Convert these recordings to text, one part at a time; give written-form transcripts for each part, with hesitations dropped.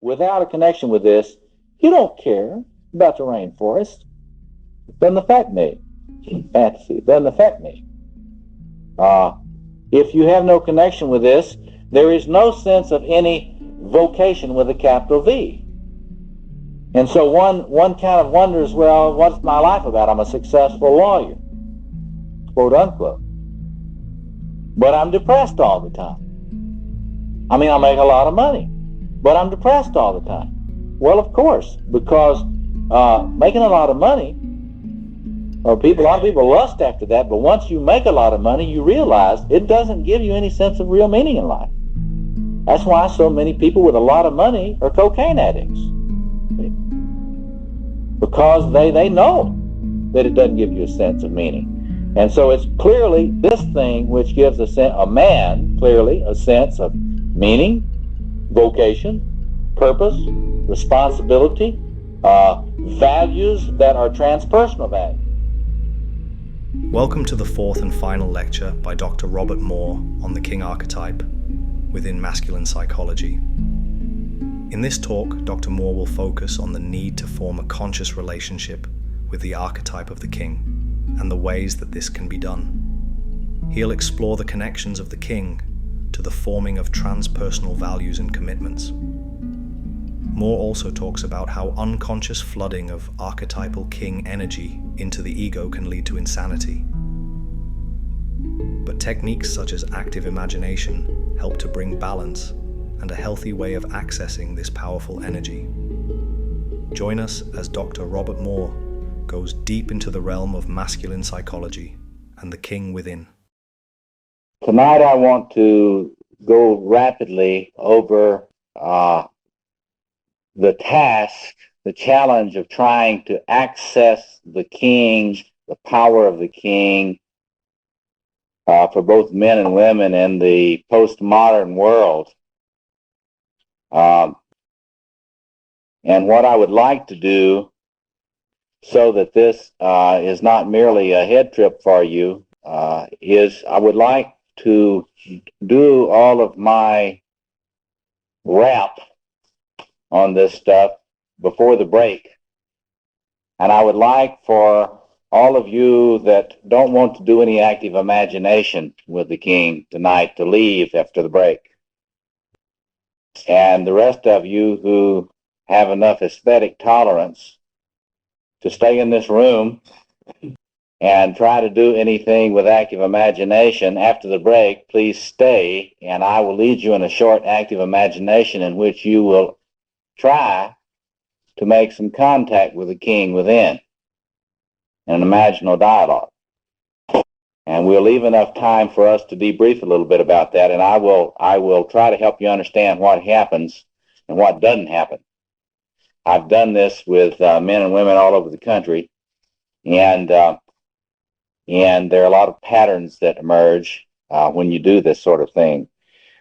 without a connection with this, you don't care about the rainforest. It doesn't affect me. Fantasy, it doesn't affect me. If you have no connection with this, there is no sense of any vocation with a capital V. And so one kind of wonders, well, what's my life about? I'm a successful lawyer, quote unquote. But I'm depressed all the time. I mean, I make a lot of money, but I'm depressed all the time. Well, of course, because making a lot of money, a lot of people lust after that, but once you make a lot of money, you realize it doesn't give you any sense of real meaning in life. That's why so many people with a lot of money are cocaine addicts. Because they know that it doesn't give you a sense of meaning. And so it's clearly this thing which gives a man clearly a sense of meaning, vocation, purpose, responsibility, values that are transpersonal values. Welcome to the fourth and final lecture by Dr. Robert Moore on the King archetype within masculine psychology. In this talk, Dr. Moore will focus on the need to form a conscious relationship with the archetype of the king and the ways that this can be done. He'll explore the connections of the king to the forming of transpersonal values and commitments. Moore also talks about how unconscious flooding of archetypal king energy into the ego can lead to insanity. But techniques such as active imagination help to bring balance and a healthy way of accessing this powerful energy. Join us as Dr. Robert Moore goes deep into the realm of masculine psychology and the king within. Tonight I want to go rapidly over the task, the challenge of trying to access the king, the power of the king, for both men and women in the postmodern world. And what I would like to do, so that this is not merely a head trip for you, is I would like to do all of my wrap on this stuff before the break. And I would like for all of you that don't want to do any active imagination with the king tonight to leave after the break. And the rest of you who have enough aesthetic tolerance to stay in this room and try to do anything with active imagination after the break, please stay, and I will lead you in a short active imagination in which you will try to make some contact with the king within in an imaginal dialogue. And we'll leave enough time for us to debrief a little bit about that, and I will try to help you understand what happens and what doesn't happen. I've done this with men and women all over the country, and there are a lot of patterns that emerge when you do this sort of thing.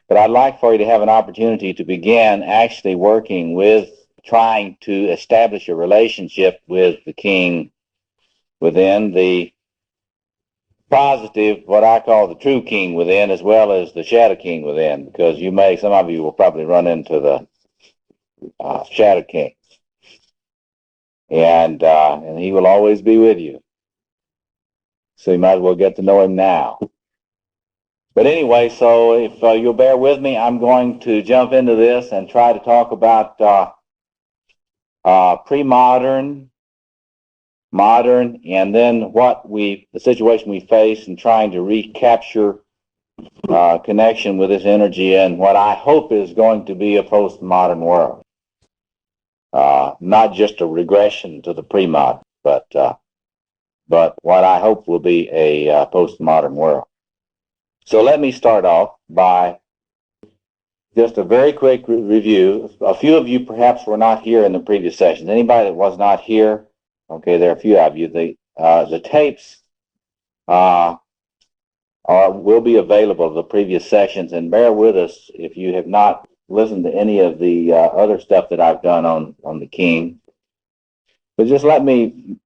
But I'd like for you to have an opportunity to begin actually working with trying to establish a relationship with the king within, the positive, what I call the true king within, as well as the shadow king within, because some of you will probably run into the shadow king. And he will always be with you. So you might as well get to know him now. But anyway, so if you'll bear with me, I'm going to jump into this and try to talk about pre-modern, modern, and then the situation we face in trying to recapture connection with this energy and what I hope is going to be a postmodern world. Not just a regression to the pre-modern, but what I hope will be a postmodern world. So let me start off by just a very quick review. A few of you perhaps were not here in the previous sessions. Anybody that was not here, okay, there are a few of you. The tapes will be available to the previous sessions, and bear with us if you have not listened to any of the other stuff that I've done on the king. But just let me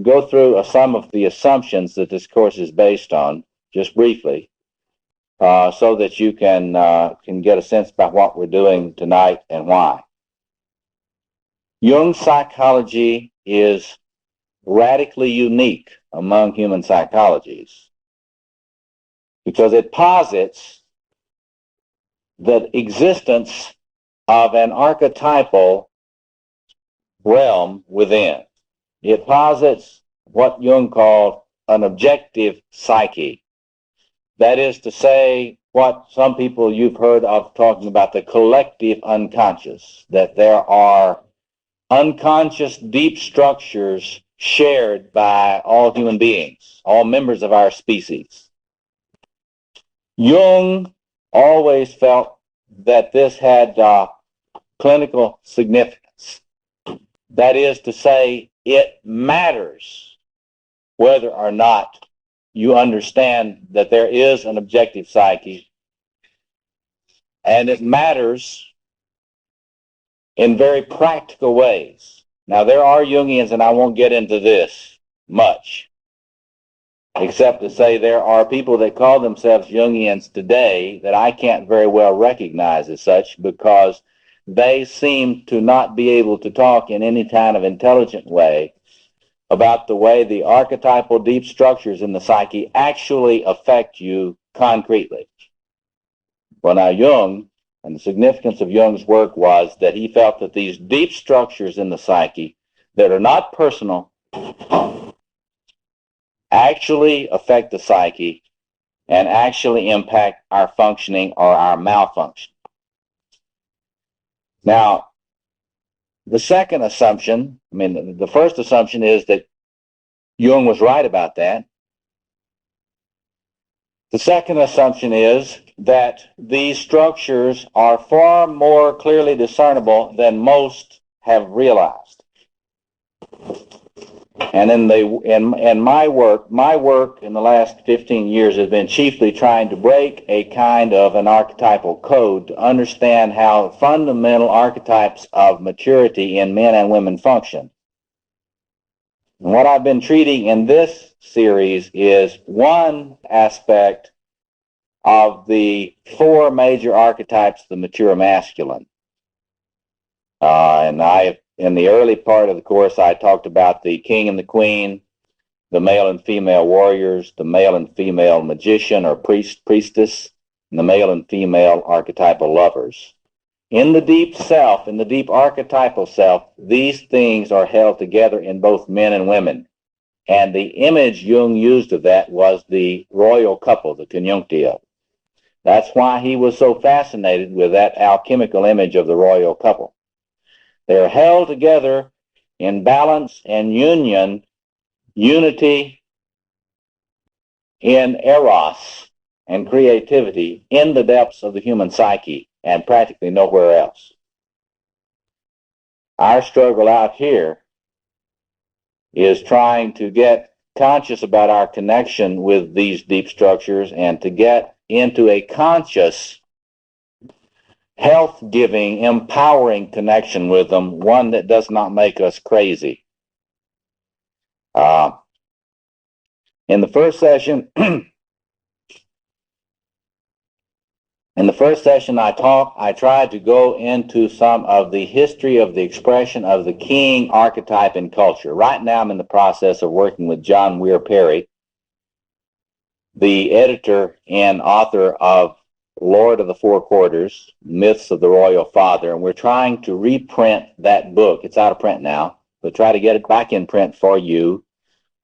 go through some of the assumptions that this course is based on, just briefly, so that you can get a sense about what we're doing tonight and why. Jung's psychology is radically unique among human psychologies because it posits the existence of an archetypal realm within. It posits what Jung called an objective psyche. That is to say, what some people you've heard of talking about the collective unconscious, that there are unconscious deep structures shared by all human beings, all members of our species. Jung always felt that this had clinical significance. That is to say, it matters whether or not you understand that there is an objective psyche, and it matters in very practical ways. Now, there are Jungians, and I won't get into this much, except to say there are people that call themselves Jungians today that I can't very well recognize as such because they seem to not be able to talk in any kind of intelligent way about the way the archetypal deep structures in the psyche actually affect you concretely. Well, now Jung, and the significance of Jung's work was that he felt that these deep structures in the psyche that are not personal actually affect the psyche and actually impact our functioning or our malfunction. Now, the second assumption, the first assumption is that Jung was right about that. The second assumption is that these structures are far more clearly discernible than most have realized. And in my work in the last 15 years has been chiefly trying to break a kind of an archetypal code to understand how fundamental archetypes of maturity in men and women function. And what I've been treating in this series is one aspect of the four major archetypes of the mature masculine. In the early part of the course, I talked about the king and the queen, the male and female warriors, the male and female magician or priestess, and the male and female archetypal lovers. In the deep self, in the deep archetypal self, these things are held together in both men and women. And the image Jung used of that was the royal couple, the conjunctio. That's why he was so fascinated with that alchemical image of the royal couple. They're held together in balance and unity in eros and creativity in the depths of the human psyche and practically nowhere else. Our struggle out here is trying to get conscious about our connection with these deep structures and to get into a conscious, health-giving, empowering connection with them, one that does not make us crazy. In the first session, I tried to go into some of the history of the expression of the king archetype in culture. Right now I'm in the process of working with John Weir Perry, the editor and author of Lord of the Four Quarters, Myths of the Royal Father, and we're trying to reprint that book. It's out of print now, but try to get it back in print for you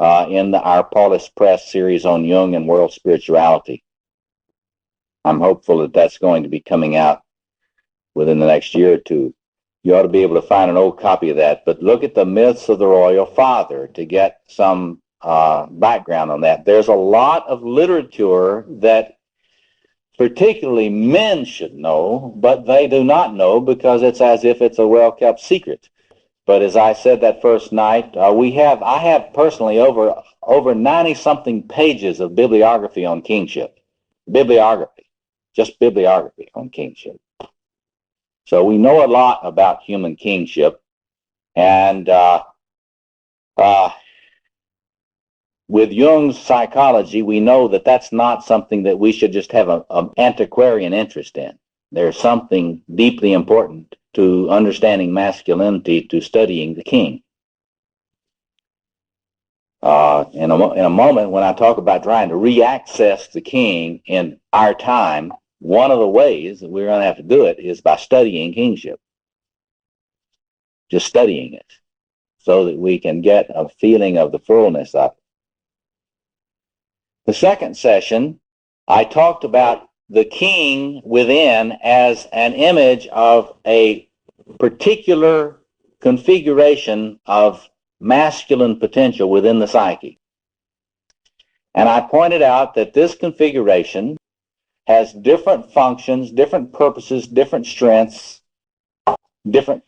in our Paulus Press series on Jung and world spirituality. I'm hopeful that that's going to be coming out within the next year or two. You ought to be able to find an old copy of that, but look at the Myths of the Royal Father to get some background on that. There's a lot of literature that particularly men should know, but they do not know because it's as if it's a well-kept secret. But as I said that first night, I have personally over 90-something pages of bibliography on kingship. Just bibliography on kingship. So we know a lot about human kingship, and with Jung's psychology, we know that that's not something that we should just have an antiquarian interest in. There's something deeply important to understanding masculinity to studying the king. In a moment, when I talk about trying to re-access the king in our time, one of the ways that we're going to have to do it is by studying kingship. Just studying it, so that we can get a feeling of the fullness of it. The second session, I talked about the king within as an image of a particular configuration of masculine potential within the psyche. And I pointed out that this configuration has different functions, different purposes, different strengths, different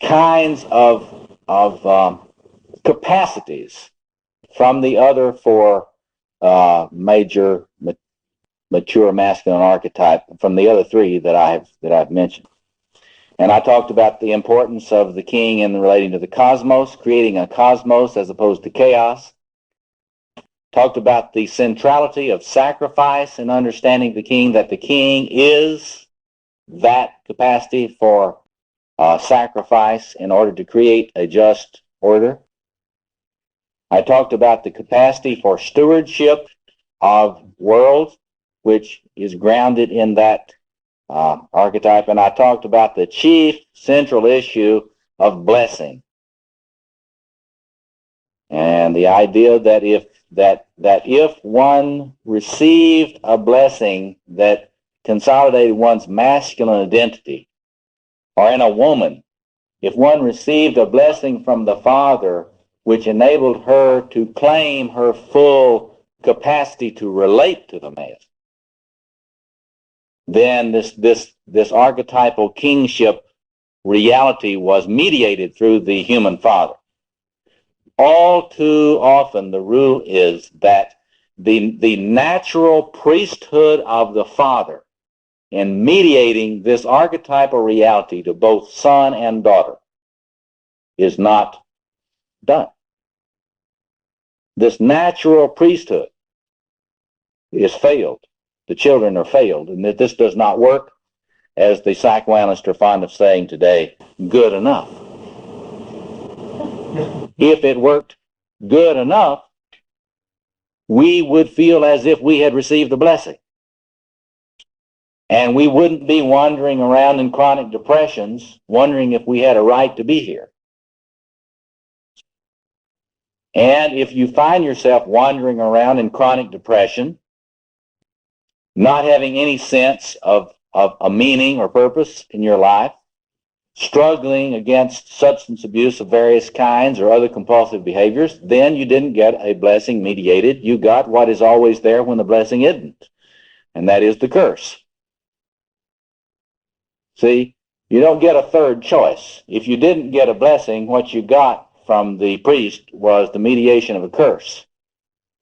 kinds of capacities from the other four major mature masculine archetype, from the other three that I've mentioned. And I talked about the importance of the king in relating to the cosmos, creating a cosmos as opposed to chaos. Talked about the centrality of sacrifice in understanding the king, that the king is that capacity for sacrifice in order to create a just order. I talked about the capacity for stewardship of worlds, which is grounded in that archetype, and I talked about the chief central issue of blessing, and the idea that if one received a blessing that consolidated one's masculine identity, or in a woman, if one received a blessing from the Father which enabled her to claim her full capacity to relate to the male, then this archetypal kingship reality was mediated through the human father. All too often the rule is that the natural priesthood of the father in mediating this archetypal reality to both son and daughter is not done. This natural priesthood is failed. The children are failed, and that this does not work, as the psychoanalysts are fond of saying today, good enough. If it worked good enough, we would feel as if we had received a blessing. And we wouldn't be wandering around in chronic depressions, wondering if we had a right to be here. And if you find yourself wandering around in chronic depression, not having any sense of a meaning or purpose in your life, struggling against substance abuse of various kinds or other compulsive behaviors, then you didn't get a blessing mediated. You got what is always there when the blessing isn't, and that is the curse. See, you don't get a third choice. If you didn't get a blessing, what you got from the priest was the mediation of a curse.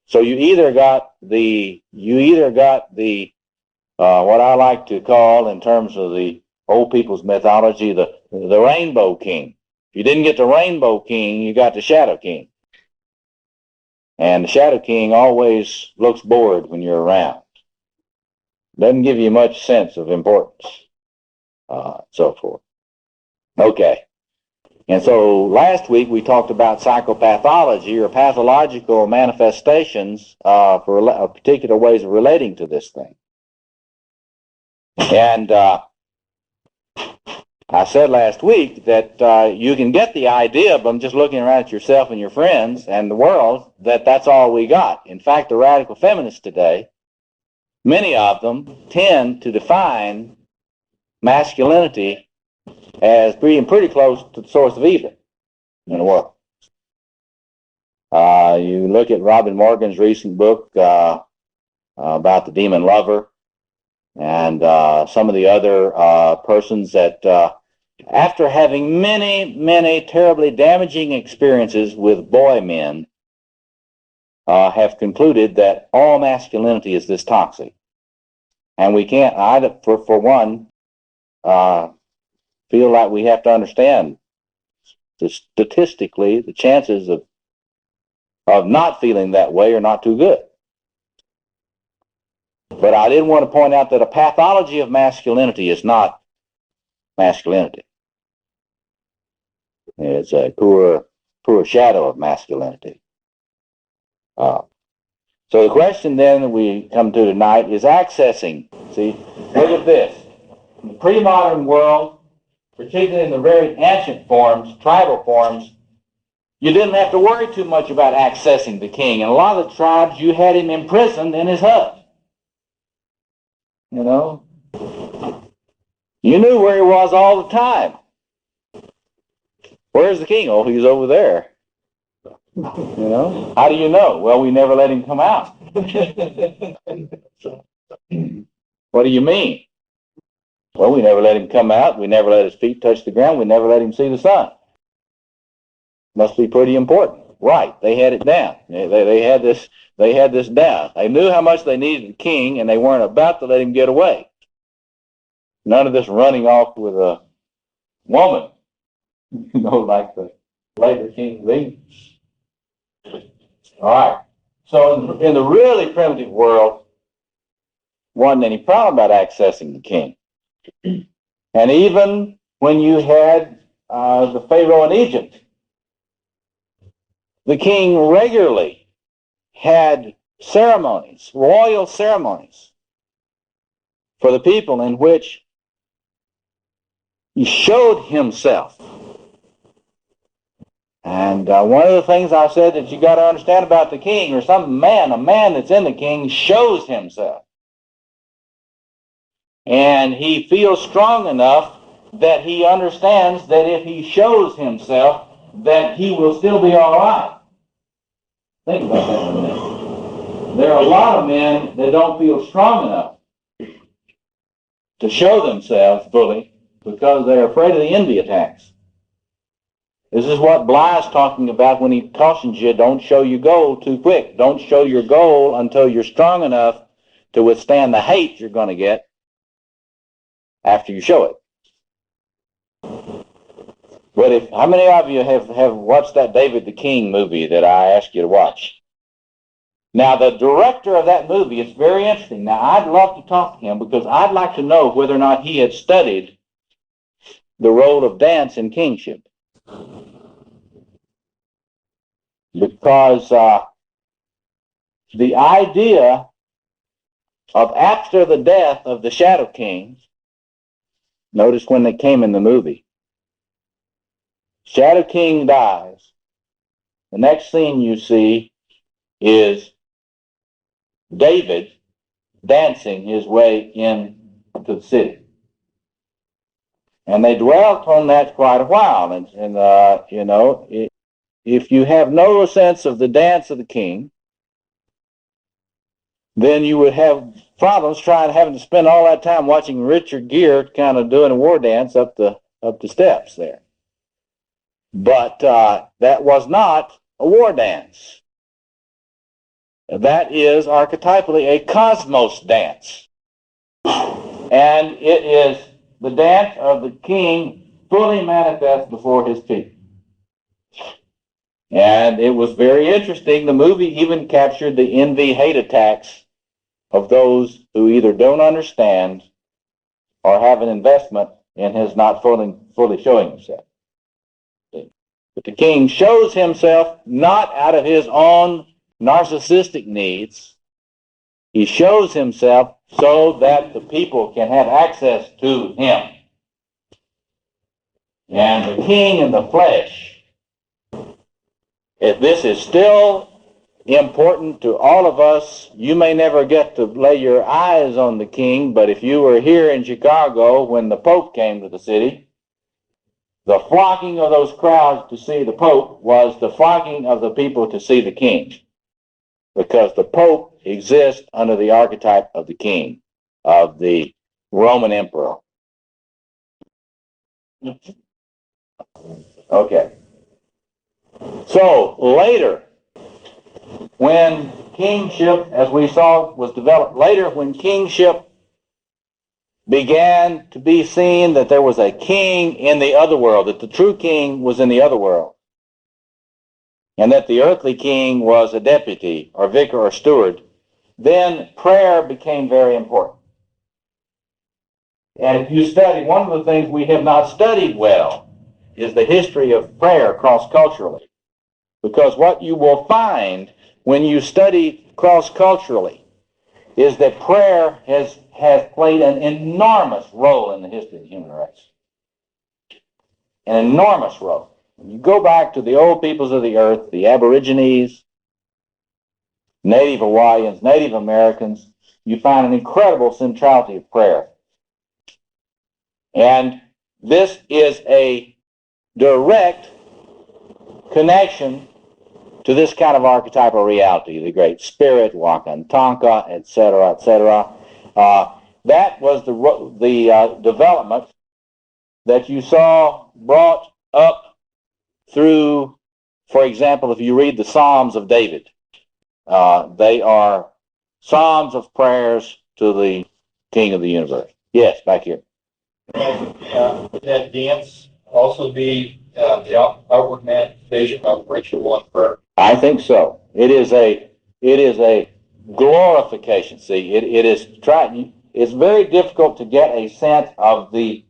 So you either got the what I like to call, in terms of the old people's mythology, the rainbow king. If you didn't get the rainbow king, you got the shadow king. And the shadow king always looks bored when you're around. Doesn't give you much sense of importance, so forth. Okay. And so last week we talked about psychopathology, or pathological manifestations for particular ways of relating to this thing. And I said last week that you can get the idea from just looking around at yourself and your friends and the world that that's all we got. In fact, the radical feminists today, many of them tend to define masculinity as being pretty close to the source of evil in the world. You look at Robin Morgan's recent book about the demon lover, and some of the other persons that, after having many terribly damaging experiences with boy men, have concluded that all masculinity is this toxic. And we can't, for one, feel like we have to understand statistically the chances of not feeling that way are not too good. But I did want to point out that a pathology of masculinity is not masculinity. It's a poor shadow of masculinity. So the question then that we come to tonight is accessing. See, look at this. In the pre-modern world, particularly in the very ancient forms, tribal forms, you didn't have to worry too much about accessing the king. In a lot of the tribes, you had him imprisoned in his hut. You know? You knew where he was all the time. Where's the king? Oh, he's over there. You know? How do you know? Well, we never let him come out. What do you mean? Well, we never let him come out. We never let his feet touch the ground. We never let him see the sun. Must be pretty important. Right. They had it down. They had this down. They knew how much they needed the king, and they weren't about to let him get away. None of this running off with a woman, like the later King of England. All right. So in the really primitive world, wasn't any problem about accessing the king. And even when you had the Pharaoh in Egypt, the king regularly had ceremonies, royal ceremonies, for the people in which he showed himself. And one of the things I said that you got to understand about the king, or a man that's in the king shows himself. And he feels strong enough that he understands that if he shows himself, that he will still be all right. Think about that for a minute. There are a lot of men that don't feel strong enough to show themselves fully because they're afraid of the envy attacks. This is what Bly's talking about when he cautions you, don't show your goal too quick. Don't show your goal until you're strong enough to withstand the hate you're going to get after you show it. But how many of you have watched that David the King movie that I asked you to watch? Now, the director of that movie, it's very interesting. Now, I'd love to talk to him because I'd like to know whether or not he had studied the role of dance in kingship. Because the idea of after the death of the Shadow Kings, notice when they came in the movie, Shadow King dies. The next scene you see is David dancing his way into the city. And they dwelt on that quite a while. And if you have no sense of the dance of the king, then you would have problems having to spend all that time watching Richard Gere kind of doing a war dance up the steps there. But that was not a war dance. That is archetypally a cosmos dance. And it is the dance of the king fully manifest before his people. And it was very interesting. The movie even captured the envy-hate attacks of those who either don't understand or have an investment in his not fully showing himself. But the king shows himself not out of his own narcissistic needs. He shows himself so that the people can have access to him. And the king in the flesh, if this is still important to all of us, you may never get to lay your eyes on the king, but if you were here in Chicago when the Pope came to the city, the flocking of those crowds to see the Pope was the flocking of the people to see the king, because the Pope exists under the archetype of the king, of the Roman emperor. Okay. So later, when kingship, as we saw, was developed later, when kingship began to be seen that there was a king in the other world, that the true king was in the other world, and that the earthly king was a deputy or vicar or steward, then prayer became very important. And if you study, one of the things we have not studied well is the history of prayer cross-culturally. Because what you will find when you study cross-culturally is that prayer has played an enormous role in the history of the human race. An enormous role. When you go back to the old peoples of the earth, the Aborigines, Native Hawaiians, Native Americans, you find an incredible centrality of prayer. And this is a direct connection to this kind of archetypal reality, the Great Spirit, Wakantanka, etc., etc. That was the development that you saw brought up through, for example, if you read the Psalms of David, they are psalms of prayers to the King of the universe. Yes, back here. Would that dance also be the outward manifestation of ritual and prayer? I think so. It is a glorification. See, it's very difficult to get a sense of the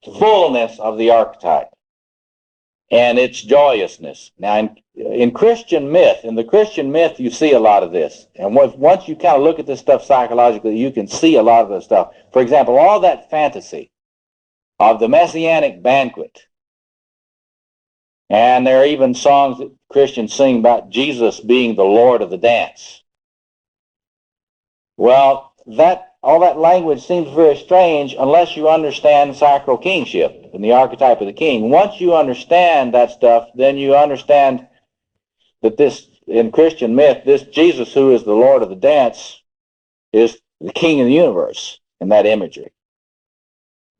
fullness of the archetype and its joyousness. Now, in Christian myth, you see a lot of this. And once you kind of look at this stuff psychologically, you can see a lot of this stuff. For example, all that fantasy of the Messianic banquet. And there are even songs that Christians sing about Jesus being the Lord of the dance. Well, all that language seems very strange unless you understand sacral kingship and the archetype of the king. Once you understand that stuff, then you understand that in Christian myth, this Jesus who is the Lord of the dance is the king of the universe in that imagery.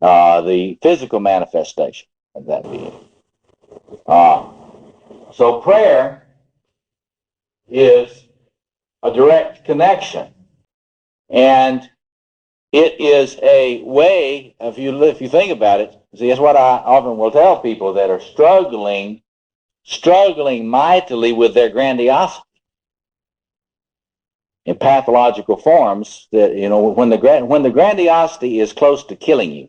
The physical manifestation of that being. So prayer is a direct connection, and it is a way, if you think about it, see, that's what I often will tell people that are struggling mightily with their grandiosity in pathological forms, that, when the grandiosity is close to killing you,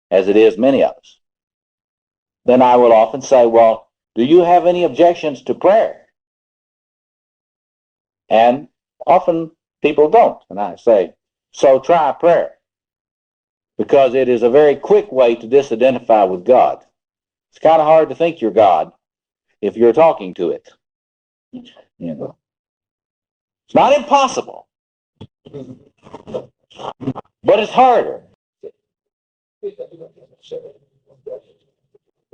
as it is many of us, then I will often say, well, do you have any objections to prayer? And often people don't. And I say, so try prayer. Because it is a very quick way to disidentify with God. It's kind of hard to think you're God if you're talking to it. It's not impossible, but it's harder.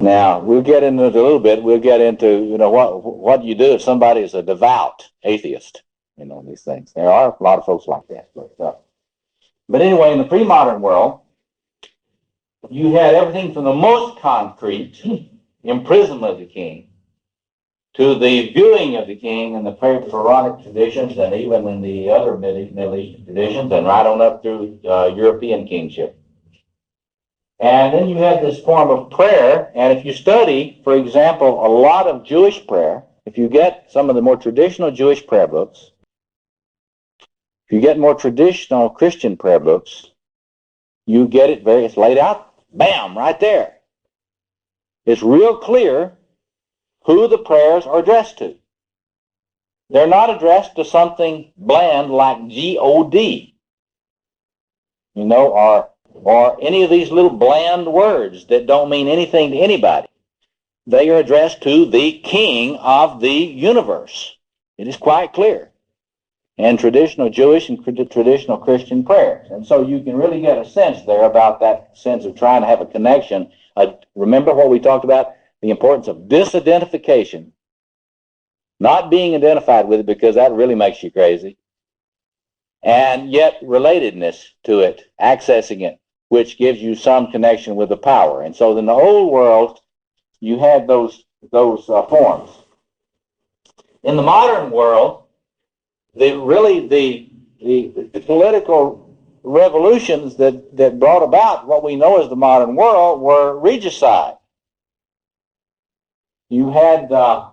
Now, we'll get into it a little bit. We'll get into, what you do if somebody is a devout atheist, these things. There are a lot of folks like that. But anyway, in the pre-modern world, you had everything from the most concrete imprisonment of the king to the viewing of the king in the Pharaonic traditions and even in the other Middle Eastern traditions and right on up through European kingship. And then you have this form of prayer, and if you study, for example, a lot of Jewish prayer, if you get some of the more traditional Jewish prayer books, if you get more traditional Christian prayer books, you get it's laid out, bam, right there. It's real clear who the prayers are addressed to. They're not addressed to something bland like G-O-D, or any of these little bland words that don't mean anything to anybody. They are addressed to the King of the universe. It is quite clear. And traditional Jewish and traditional Christian prayers. And so you can really get a sense there about that sense of trying to have a connection. Remember what we talked about? The importance of disidentification. Not being identified with it, because that really makes you crazy. And yet relatedness to it, accessing it, which gives you some connection with the power. And so in the old world, you had those forms. In the modern world, the political revolutions that brought about what we know as the modern world were regicide. You had the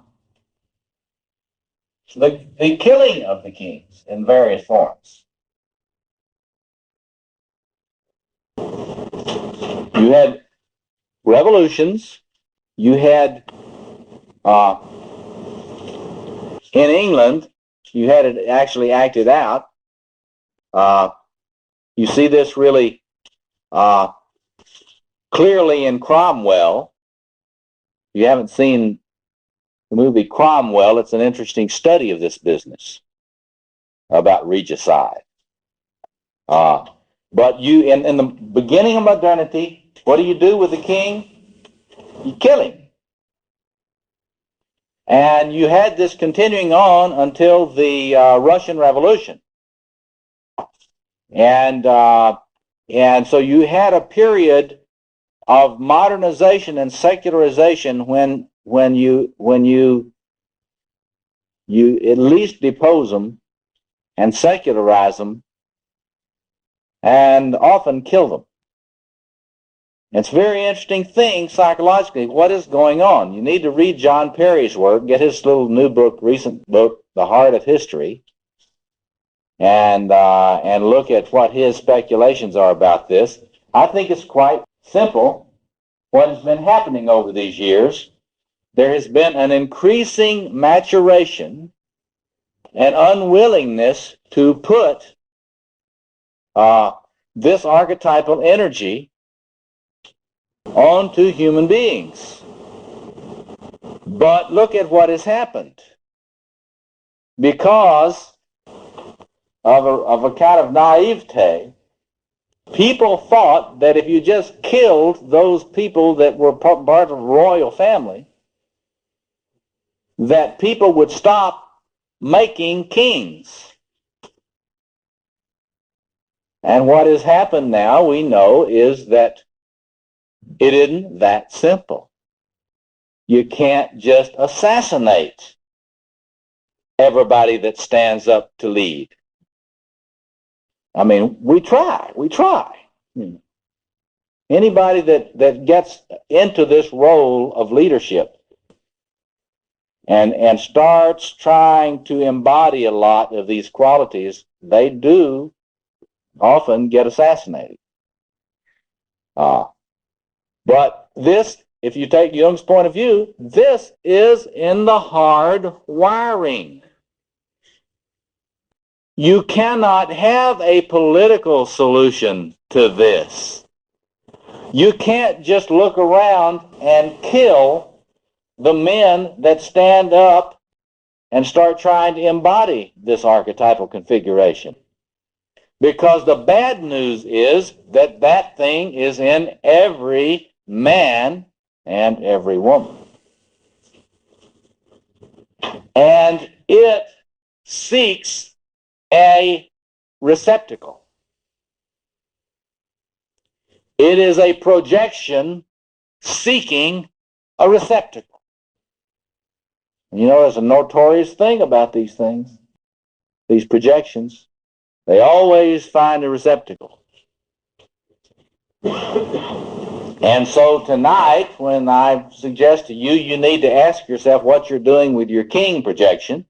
killing of the kings in various forms. You had revolutions. You had, in England, you had it actually acted out. You see this really clearly in Cromwell. If you haven't seen the movie Cromwell, it's an interesting study of this business about regicide. But you, in the beginning of modernity, what do you do with the king? You kill him. And you had this continuing on until the Russian Revolution. And so you had a period of modernization and secularization when you at least depose them and secularize them and often kill them. It's a very interesting thing psychologically. What is going on? You need to read John Perry's work, get his little new book, recent book, The Heart of History, and look at what his speculations are about this. I think it's quite simple what has been happening over these years. There has been an increasing maturation and unwillingness to put this archetypal energy onto human beings. But look at what has happened. Because of a kind of naivete, people thought that if you just killed those people that were part of the royal family, that people would stop making kings. And what has happened now, we know, is that it isn't that simple. You can't just assassinate everybody that stands up to lead. I mean, we try. Anybody that gets into this role of leadership and starts trying to embody a lot of these qualities, they do often get assassinated. But this, if you take Jung's point of view, this is in the hard wiring. You cannot have a political solution to this. You can't just look around and kill the men that stand up and start trying to embody this archetypal configuration. Because the bad news is that that thing is in every man and every woman. And it seeks a receptacle. It is a projection seeking a receptacle. You know, there's a notorious thing about these things, these projections. They always find a receptacle. And so tonight, when I suggest to you, you need to ask yourself what you're doing with your king projection.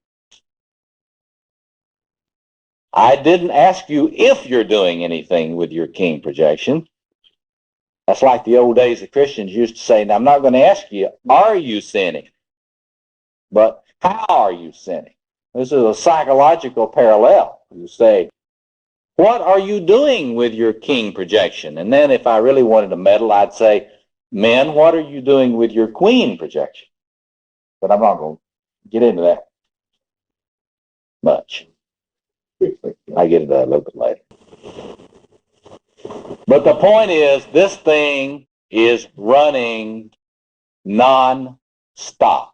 I didn't ask you if you're doing anything with your king projection. That's like the old days the Christians used to say, now I'm not going to ask you, are you sinning? But how are you sinning? This is a psychological parallel. You say, what are you doing with your king projection? And then if I really wanted to meddle, I'd say, men, what are you doing with your queen projection? But I'm not going to get into that much. I get into that a little bit later. But the point is, this thing is running non-stop.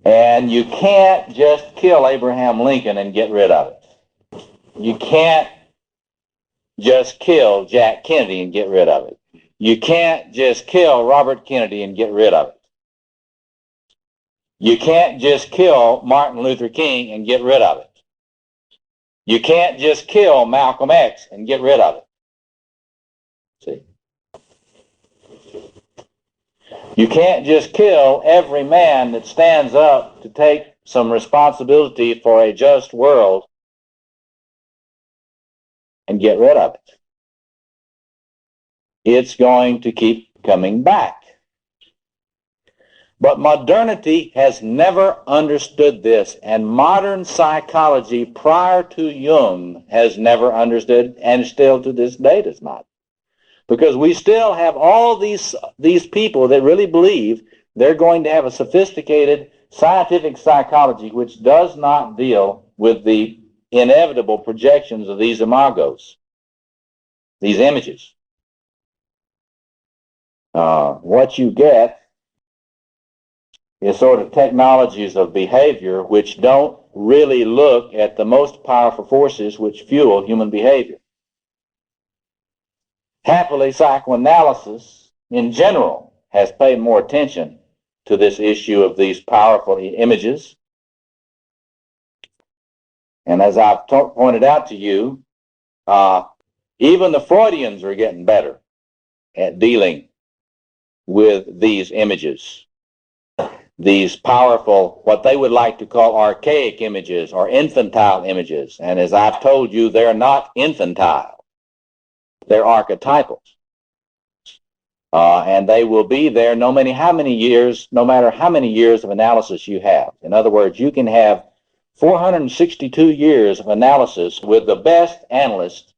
And you can't just kill Abraham Lincoln and get rid of it. You can't just kill Jack Kennedy and get rid of it. You can't just kill Robert Kennedy and get rid of it. You can't just kill Martin Luther King and get rid of it. You can't just kill Malcolm X and get rid of it. See? You can't just kill every man that stands up to take some responsibility for a just world and get rid of it. it's going to keep coming back. But modernity has never understood this, and modern psychology prior to Jung has never understood, and still to this day does not. Because we still have all these people that really believe they're going to have a sophisticated scientific psychology which does not deal with the inevitable projections of these imagos, these images. What you get is sort of technologies of behavior which don't really look at the most powerful forces which fuel human behavior. Happily, psychoanalysis in general has paid more attention to this issue of these powerful images. And as I've pointed out to you, even the Freudians are getting better at dealing with these images, these powerful, what they would like to call archaic images or infantile images. And as I've told you, they're not infantile. They're archetypal. And they will be there no matter how many years of analysis you have. In other words, you can have 462 years of analysis with the best analyst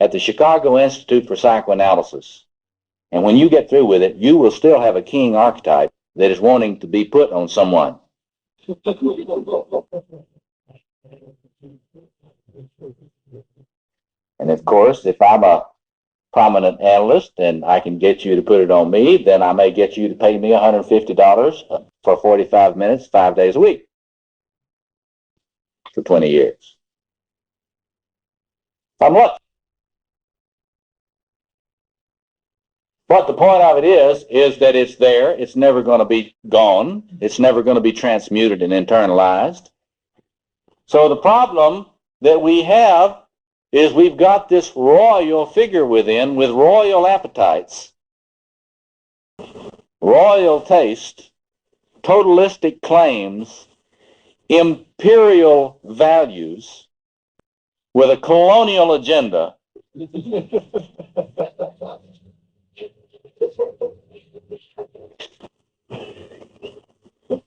at the Chicago Institute for Psychoanalysis. And when you get through with it, you will still have a king archetype that is wanting to be put on someone. And of course, if I'm a prominent analyst and I can get you to put it on me, then I may get you to pay me $150 for 45 minutes, 5 days a week for 20 years. I'm lucky. But the point of it is that it's there. It's never going to be gone. It's never going to be transmuted and internalized. So the problem that we have is we've got this royal figure within with royal appetites, royal taste, totalistic claims, imperial values, with a colonial agenda.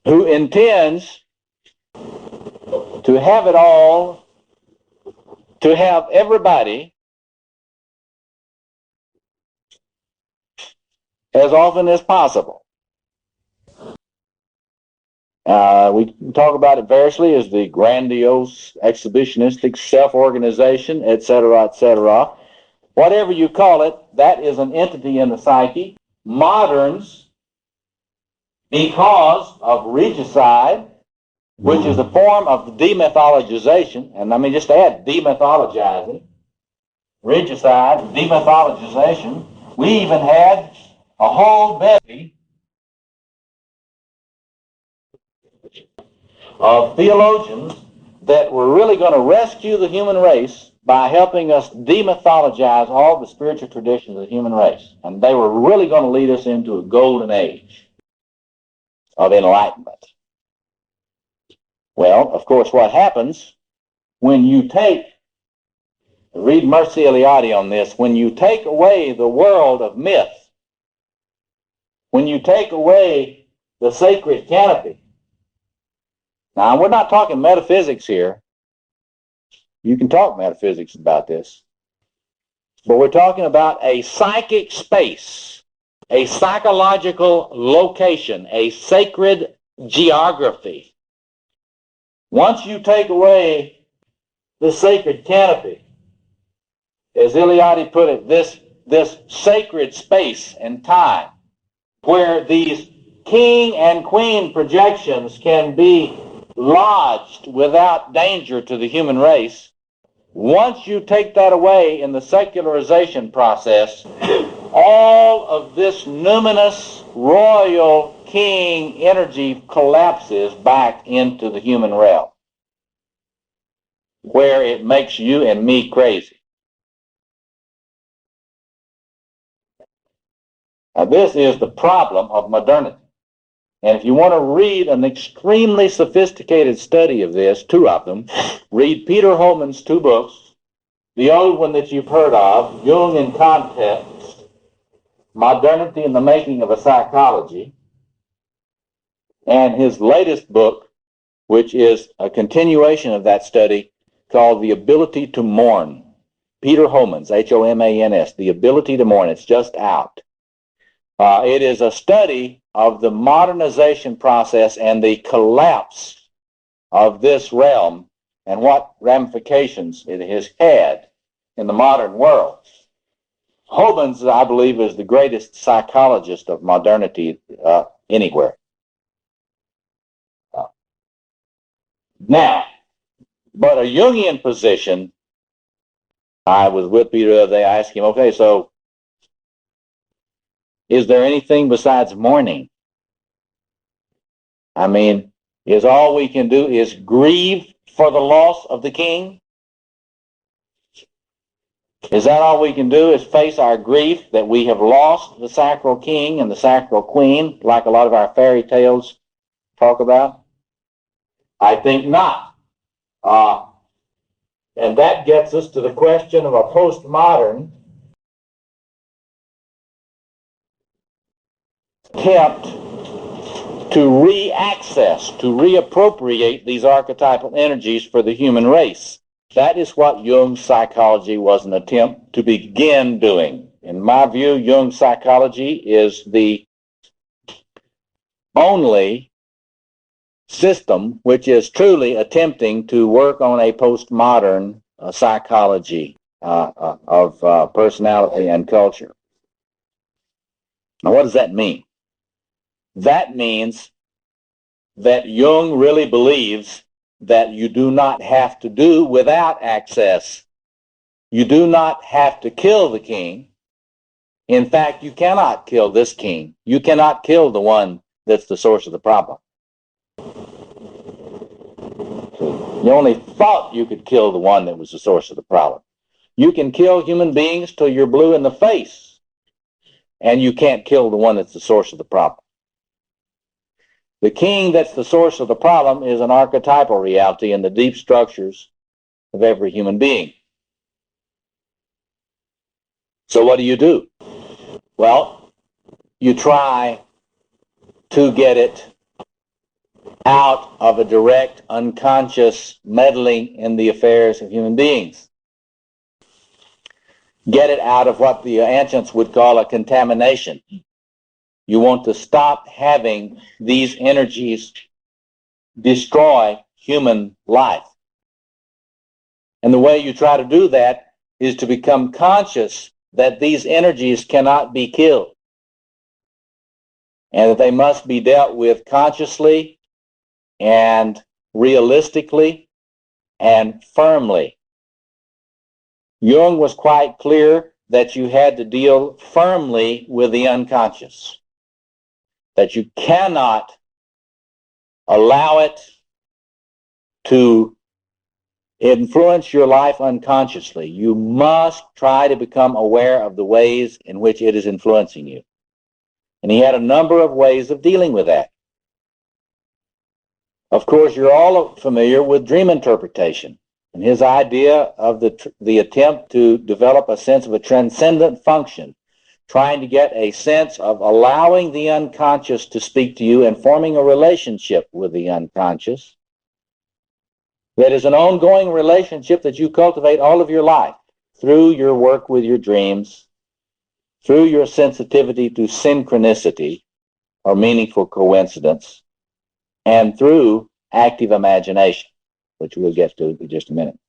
Who intends to have it all, to have everybody as often as possible. We talk about it variously as the grandiose, exhibitionistic self-organization, etc., etc. Whatever you call it, that is an entity in the psyche. Moderns, because of regicide, which is a form of demythologization, and I mean just to add demythologizing, regicide, demythologization, we even had a whole bevy of theologians that were really going to rescue the human race by helping us demythologize all the spiritual traditions of the human race. And they were really going to lead us into a golden age of enlightenment. Well, of course, what happens when you read Mercy Eliade on this, when you take away the world of myth, when you take away the sacred canopy. Now, we're not talking metaphysics here. You can talk metaphysics about this. But we're talking about a psychic space, a psychological location, a sacred geography. Once you take away the sacred canopy, as Eliade put it, this sacred space and time, where these king and queen projections can be lodged without danger to the human race, once you take that away in the secularization process, all of this numinous royal king energy collapses back into the human realm, where it makes you and me crazy. Now, this is the problem of modernity. And if you want to read an extremely sophisticated study of this, 2 of them, read Peter Holman's 2 books, the old one that you've heard of, Jung in Context, Modernity in the Making of a Psychology, and his latest book, which is a continuation of that study, called The Ability to Mourn. Peter Homans, Homans, The Ability to Mourn. It's just out. It is a study of the modernization process and the collapse of this realm and what ramifications it has had in the modern world. Homans, I believe, is the greatest psychologist of modernity anywhere. Now, but a Jungian position, I was with Peter the other day, I asked him, okay, so is there anything besides mourning? I mean, is all we can do is grieve for the loss of the king? Is that all we can do, is face our grief that we have lost the sacral king and the sacral queen, like a lot of our fairy tales talk about? I think not. And that gets us to the question of a postmodern attempt to re-access, to reappropriate these archetypal energies for the human race. That is what Jung's psychology was an attempt to begin doing. In my view, Jung's psychology is the only system which is truly attempting to work on a postmodern psychology of personality and culture. Now, what does that mean? That means that Jung really believes that you do not have to do without access. You do not have to kill the king. In fact, you cannot kill this king. You cannot kill the one that's the source of the problem. You only thought you could kill the one that was the source of the problem. You can kill human beings till you're blue in the face, and you can't kill the one that's the source of the problem. The king that's the source of the problem is an archetypal reality in the deep structures of every human being. So what do? Well, you try to get it out of a direct, unconscious meddling in the affairs of human beings. Get it out of what the ancients would call a contamination. You want to stop having these energies destroy human life. And the way you try to do that is to become conscious that these energies cannot be killed, and that they must be dealt with consciously and realistically and firmly. Jung was quite clear that you had to deal firmly with the unconscious, that you cannot allow it to influence your life unconsciously. You must try to become aware of the ways in which it is influencing you. And he had a number of ways of dealing with that. Of course, you're all familiar with dream interpretation and his idea of the attempt to develop a sense of a transcendent function, trying to get a sense of allowing the unconscious to speak to you and forming a relationship with the unconscious that is an ongoing relationship that you cultivate all of your life through your work with your dreams, through your sensitivity to synchronicity or meaningful coincidence, and through active imagination, which we'll get to in just a minute.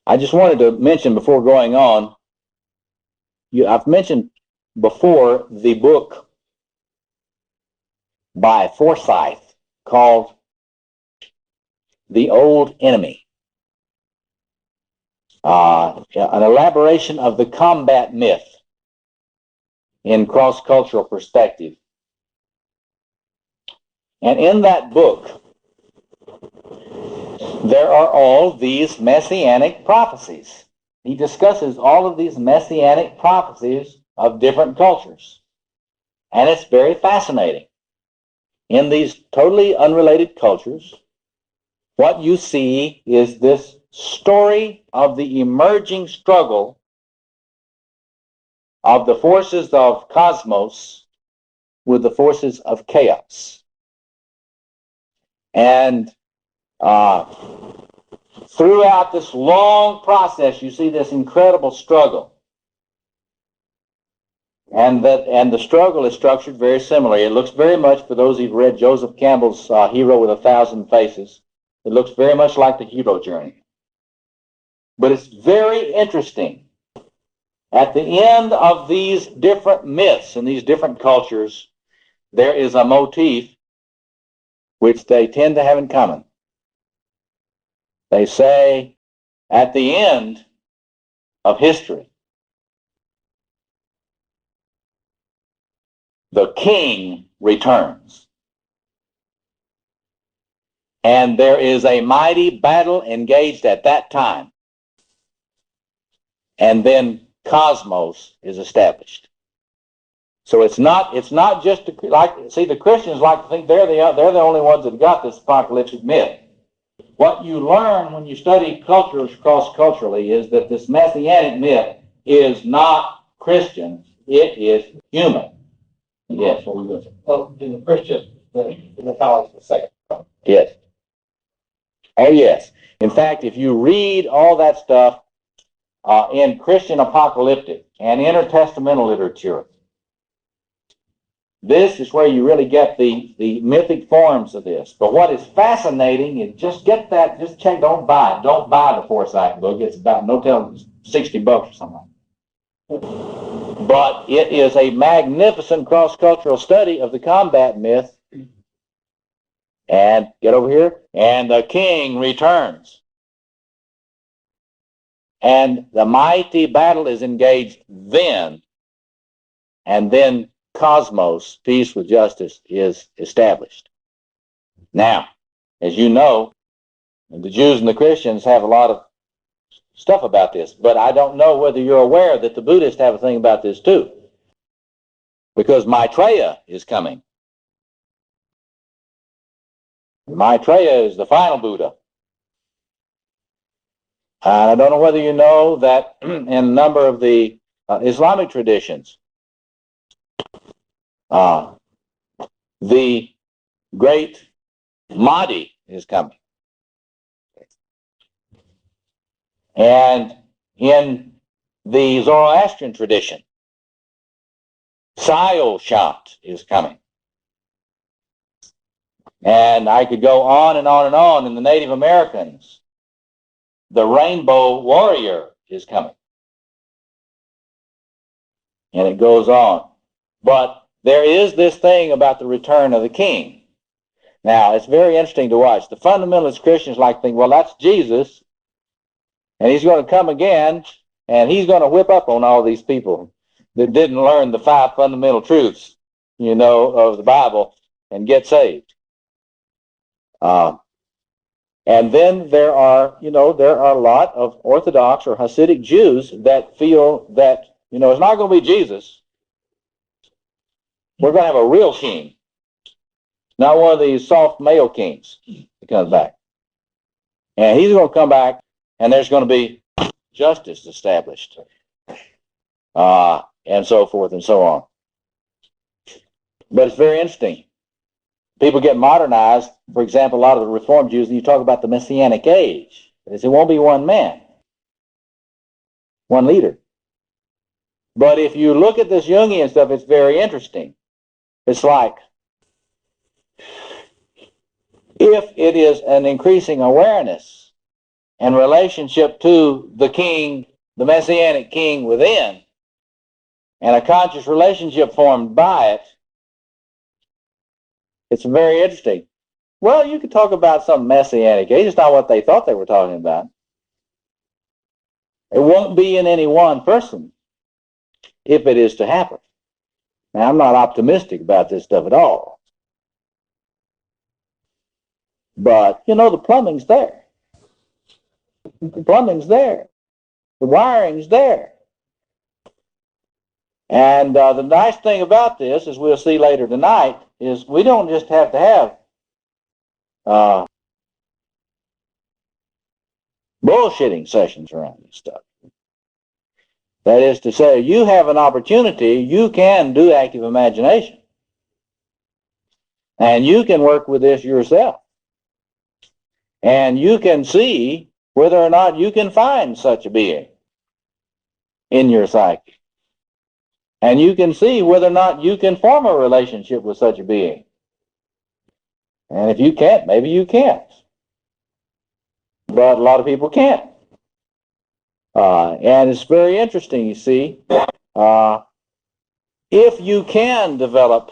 I just wanted to mention before going on, I've mentioned before the book by Forsyth called The Old Enemy, an elaboration of the combat myth in cross-cultural perspective. And in that book, there are all these messianic prophecies. He discusses all of these messianic prophecies of different cultures. And it's very fascinating. In these totally unrelated cultures, what you see is this story of the emerging struggle of the forces of cosmos with the forces of chaos. And throughout this long process, you see this incredible struggle. And the struggle is structured very similarly. It looks very much, for those who've read Joseph Campbell's Hero with a Thousand Faces, it looks very much like the hero journey. But it's very interesting. At the end of these different myths and these different cultures, there is a motif which they tend to have in common. They say, at the end of history, the king returns. And there is a mighty battle engaged at that time. And then cosmos is established. So it's not just the Christians like to think they're the only ones that got this apocalyptic myth. What you learn when you study cultures cross-culturally is that this messianic myth is not Christian, it is human. Yes. Well, in the Christian, the Catholics will say. Yes. Oh, yes. In fact, if you read all that stuff in Christian apocalyptic and intertestamental literature, this is where you really get the mythic forms of this. But what is fascinating is just check, don't buy it. Don't buy the Forsyth book. It's about, no telling, $60 or something. But it is a magnificent cross-cultural study of the combat myth. And get over here. And the king returns. And the mighty battle is engaged then. And then cosmos, peace with justice, is established. Now, as you know, the Jews and the Christians have a lot of stuff about this, but I don't know whether you're aware that the Buddhists have a thing about this too. Because Maitreya is coming. Maitreya is the final Buddha. I don't know whether you know that in a number of the Islamic traditions, the great Mahdi is coming. And in the Zoroastrian tradition, Sayoshat is coming. And I could go on and on and on. In the Native Americans, the Rainbow Warrior is coming. And it goes on. But there is this thing about the return of the king. Now, it's very interesting to watch. The fundamentalist Christians like to think, well, that's Jesus, and he's going to come again, and he's going to whip up on all these people that didn't learn the 5 fundamental truths, of the Bible and get saved. And then there are a lot of Orthodox or Hasidic Jews that feel that, it's not going to be Jesus. We're going to have a real king, not one of these soft male kings that comes back. And he's going to come back, and there's going to be justice established, and so forth and so on. But it's very interesting. People get modernized. For example, a lot of the Reformed Jews, and you talk about the Messianic age. It won't be one man, one leader. But if you look at this Jungian stuff, it's very interesting. It's like, if it is an increasing awareness and relationship to the king, the Messianic king within, and a conscious relationship formed by it, it's very interesting. Well, you could talk about some Messianic age. It's not what they thought they were talking about. It won't be in any one person if it is to happen. Now, I'm not optimistic about this stuff at all. But, the plumbing's there. The plumbing's there. The wiring's there. And the nice thing about this, as we'll see later tonight, is we don't just have to have bullshitting sessions around this stuff. That is to say, you have an opportunity, you can do active imagination. And you can work with this yourself. And you can see whether or not you can find such a being in your psyche. And you can see whether or not you can form a relationship with such a being. And if you can't, maybe you can't. But a lot of people can't. And it's very interesting, you see. If you can develop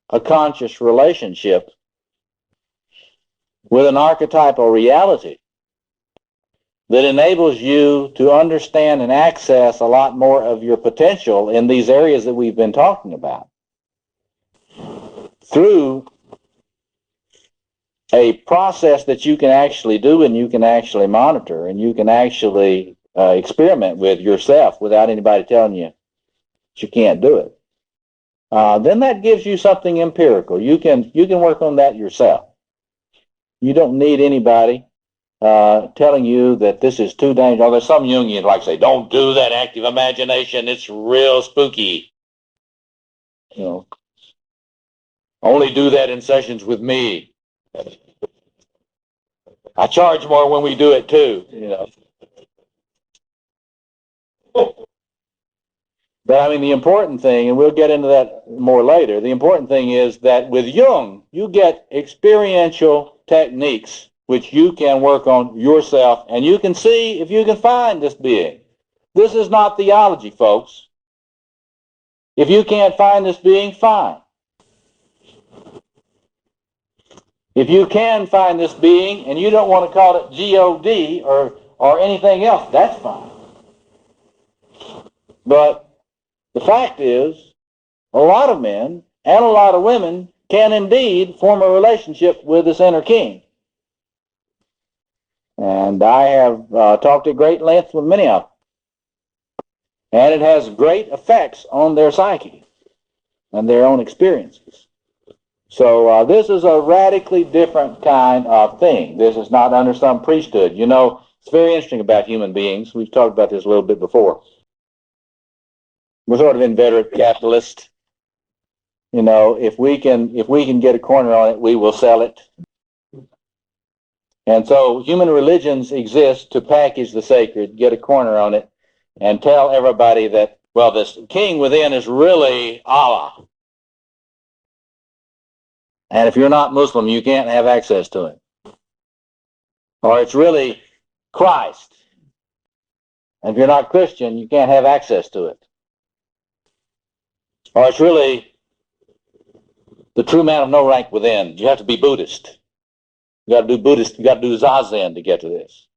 a conscious relationship with an archetypal reality that enables you to understand and access a lot more of your potential in these areas that we've been talking about through a process that you can actually do and you can actually monitor and you can actually experiment with yourself without anybody telling you that you can't do it, then that gives you something empirical. You can work on that yourself. You don't need anybody telling you that this is too dangerous. Oh, there's some Jungians like say, don't do that active imagination. It's real spooky. You know, only do that in sessions with me. I charge more when we do it too, you know. But I mean, the important thing, and we'll get into that more later, the important thing is that with Jung, you get experiential techniques which you can work on yourself, and you can see if you can find this being. This is not theology, folks. If you can't find this being, fine. If you can find this being, and you don't want to call it G-O-D or anything else, that's fine. But the fact is, a lot of men and a lot of women can indeed form a relationship with this inner king. And I have talked at great length with many of them. And it has great effects on their psyche and their own experiences. So this is a radically different kind of thing. This is not under some priesthood. You know, it's very interesting about human beings. We've talked about this a little bit before. We're sort of inveterate capitalists. You know, if we can get a corner on it, we will sell it. And so human religions exist to package the sacred, get a corner on it, and tell everybody that, well, this king within is really Allah. And if you're not Muslim, you can't have access to it. Or it's really Christ. And if you're not Christian, you can't have access to it. Or it's really the true man of no rank within. You have to be Buddhist. You got to do Buddhist. You got to do Zazen to get to this.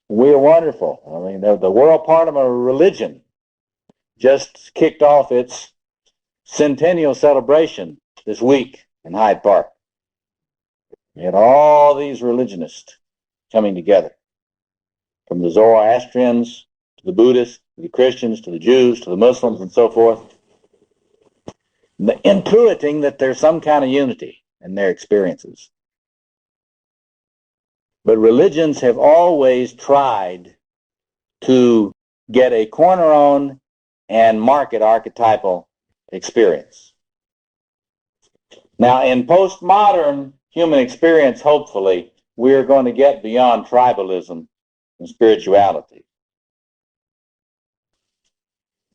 We're wonderful. I mean, the World Parliament of Religion just kicked off its centennial celebration this week in Hyde Park. We had all these religionists coming together, from the Zoroastrians to the Buddhists, to the Christians, to the Jews, to the Muslims, and so forth, intuiting that there's some kind of unity in their experiences. But religions have always tried to get a corner on and market archetypal experience. Now, in postmodern human experience, hopefully, we're going to get beyond tribalism and spirituality.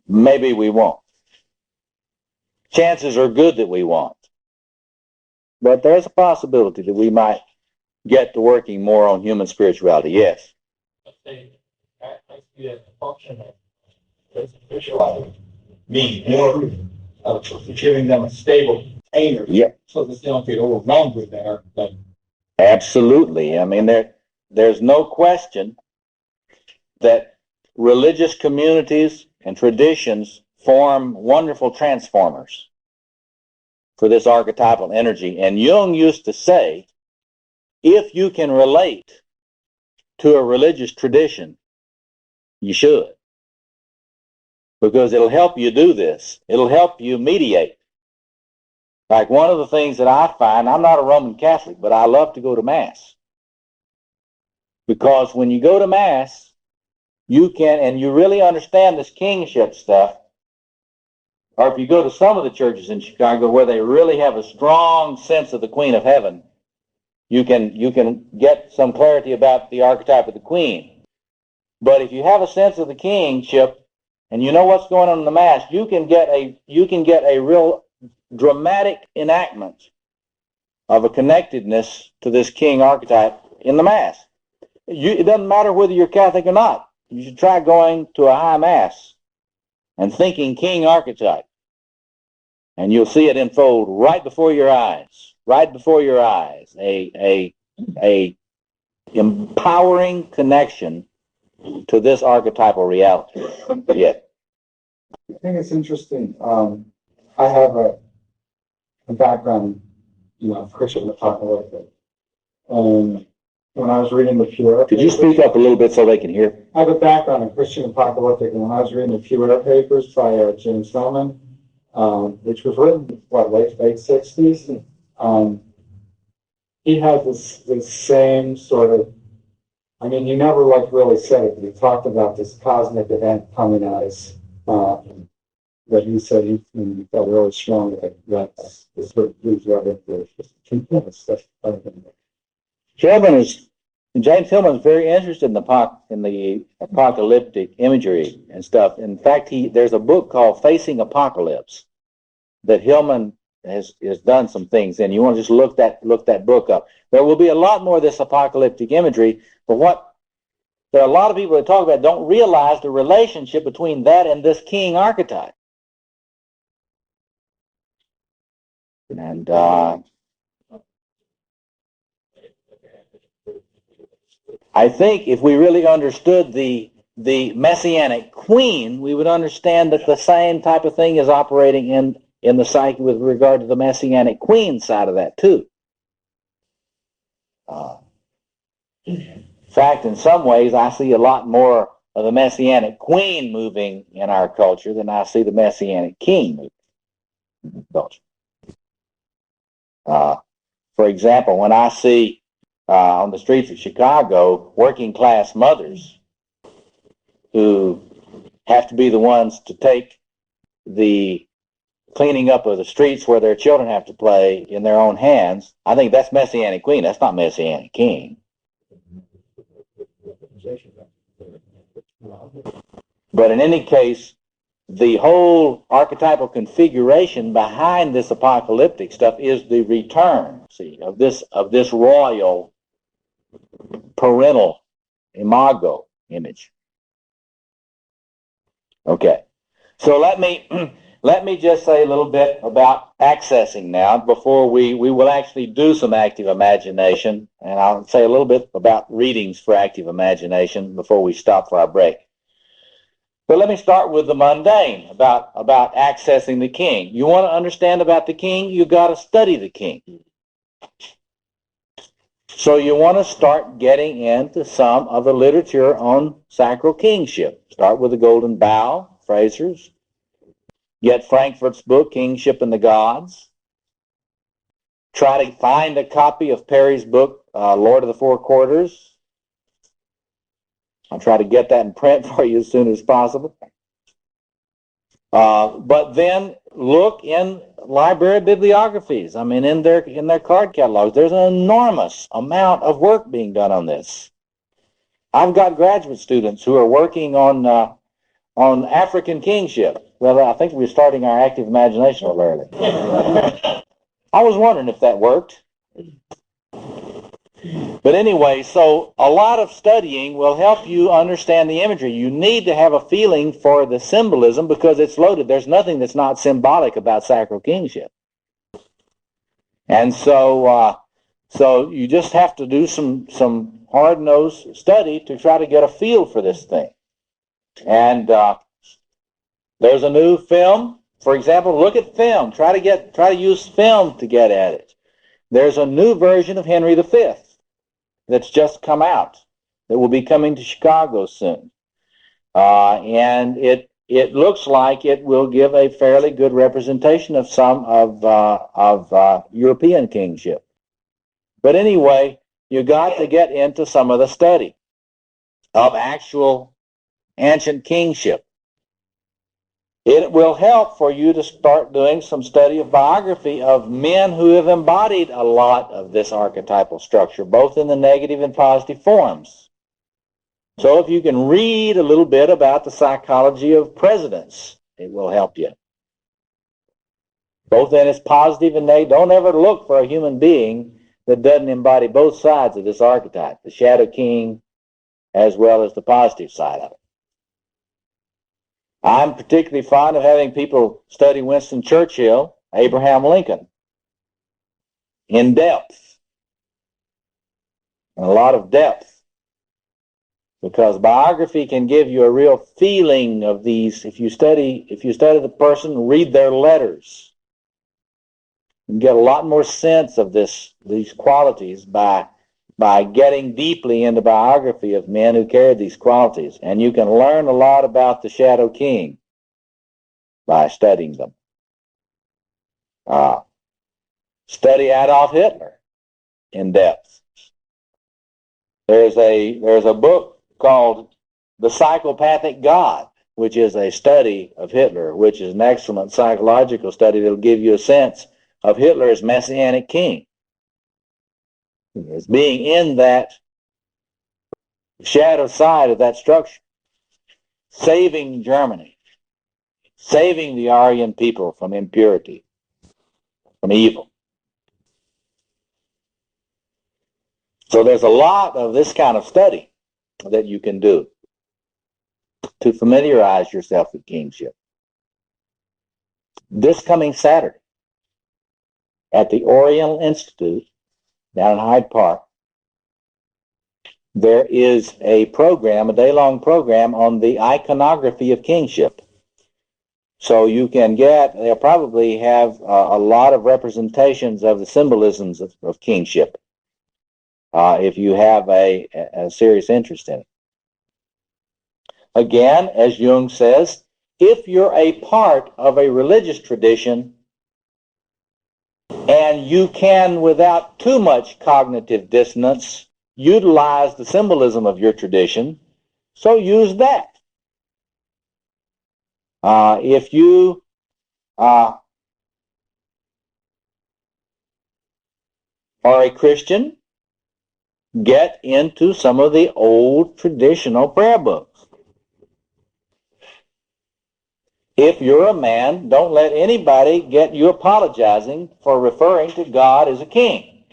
Maybe we won't. Chances are good that we won't. But there's a possibility that we might get to working more on human spirituality. Yes? I see that the function of spirituality being more of giving them a stable container, so that they don't get overwhelmed with that archetype. Absolutely. I mean, there's no question that religious communities and traditions form wonderful transformers for this archetypal energy. And Jung used to say, if you can relate to a religious tradition, you should. Because it'll help you do this. It'll help you mediate. Like one of the things that I find, I'm not a Roman Catholic, but I love to go to Mass. Because when you go to Mass, you can, and you really understand this kingship stuff, or if you go to some of the churches in Chicago where they really have a strong sense of the Queen of Heaven, you can get some clarity about the archetype of the Queen. But if you have a sense of the kingship and you know what's going on in the Mass, you can get a real dramatic enactment of a connectedness to this king archetype in the Mass. It doesn't matter whether you're Catholic or not. You should try going to a high Mass and thinking king archetype. And you'll see it unfold right before your eyes. Right before your eyes. A empowering connection to this archetypal reality. Yeah. I think it's interesting. I have a background, Christian apocalyptic. And when I was reading the Pure... Could you speak up a little bit so they can hear? I have a background in Christian apocalyptic, and when I was reading the Pure Papers by James Hillman, which was written, late 60s, he had this same sort of... he never really said it, but he talked about this cosmic event coming at us, that he said he felt really strong that this sort of moves right into stuff. James Hillman is very interested in the apocalyptic imagery and stuff. In fact, there's a book called Facing Apocalypse that Hillman has done some things in. You want to just look that book up. There will be a lot more of this apocalyptic imagery, but there are a lot of people that talk about don't realize the relationship between that and this king archetype. And I think if we really understood the Messianic Queen, we would understand that the same type of thing is operating in the psyche with regard to the Messianic Queen side of that too. In fact, in some ways, I see a lot more of the Messianic Queen moving in our culture than I see the Messianic King moving in the culture. For example, when I see on the streets of Chicago working class mothers who have to be the ones to take the cleaning up of the streets where their children have to play in their own hands, I think that's Messianic Queen. That's not Messianic King. But in any case, the whole archetypal configuration behind this apocalyptic stuff is the return, of this royal parental imago image. Okay, so let me just say a little bit about accessing now before we will actually do some active imagination, and I'll say a little bit about readings for active imagination before we stop for our break. But let me start with the mundane about accessing the king. You want to understand about the king, you got to study the king. So you want to start getting into some of the literature on sacral kingship. Start with the Golden Bough, Fraser's. Get Frankfurt's book, Kingship and the Gods. Try to find a copy of Perry's book, Lord of the Four Quarters. I'll try to get that in print for you as soon as possible. But then look in library bibliographies. In their card catalogs, there's an enormous amount of work being done on this. I've got graduate students who are working on African kingship. Well, I think we're starting our active imagination a little early. I was wondering if that worked. But anyway, so a lot of studying will help you understand the imagery. You need to have a feeling for the symbolism because it's loaded. There's nothing that's not symbolic about sacral kingship. And so you just have to do some hard-nosed study to try to get a feel for this thing. And there's a new film. For example, look at film. Try to use film to get at it. There's a new version of Henry V that's just come out that will be coming to Chicago soon. And it looks like it will give a fairly good representation of some of European kingship. But anyway, you got to get into some of the study of actual ancient kingship. It will help for you to start doing some study of biography of men who have embodied a lot of this archetypal structure, both in the negative and positive forms. So if you can read a little bit about the psychology of presidents, it will help you. Both in its positive and negative. Don't ever look for a human being that doesn't embody both sides of this archetype, the shadow king as well as the positive side of it. I'm particularly fond of having people study Winston Churchill, Abraham Lincoln, in depth, and a lot of depth, because biography can give you a real feeling of these. If you study the person, read their letters, you get a lot more sense of these qualities by getting deeply into biography of men who carried these qualities. And you can learn a lot about the Shadow King by studying them. Study Adolf Hitler in depth. There's a book called The Psychopathic God, which is a study of Hitler, which is an excellent psychological study that will give you a sense of Hitler as Messianic king, as being in that shadow side of that structure, saving Germany, saving the Aryan people from impurity, from evil. So there's a lot of this kind of study that you can do to familiarize yourself with kingship. This coming Saturday at the Oriental Institute down in Hyde Park, there is a program, a day-long program on the iconography of kingship. So you can they'll probably have a lot of representations of the symbolisms of kingship if you have a serious interest in it. Again, as Jung says, if you're a part of a religious tradition and you can, without too much cognitive dissonance, utilize the symbolism of your tradition, so use that. If you are a Christian, get into some of the old traditional prayer books. If you're a man, don't let anybody get you apologizing for referring to God as a king.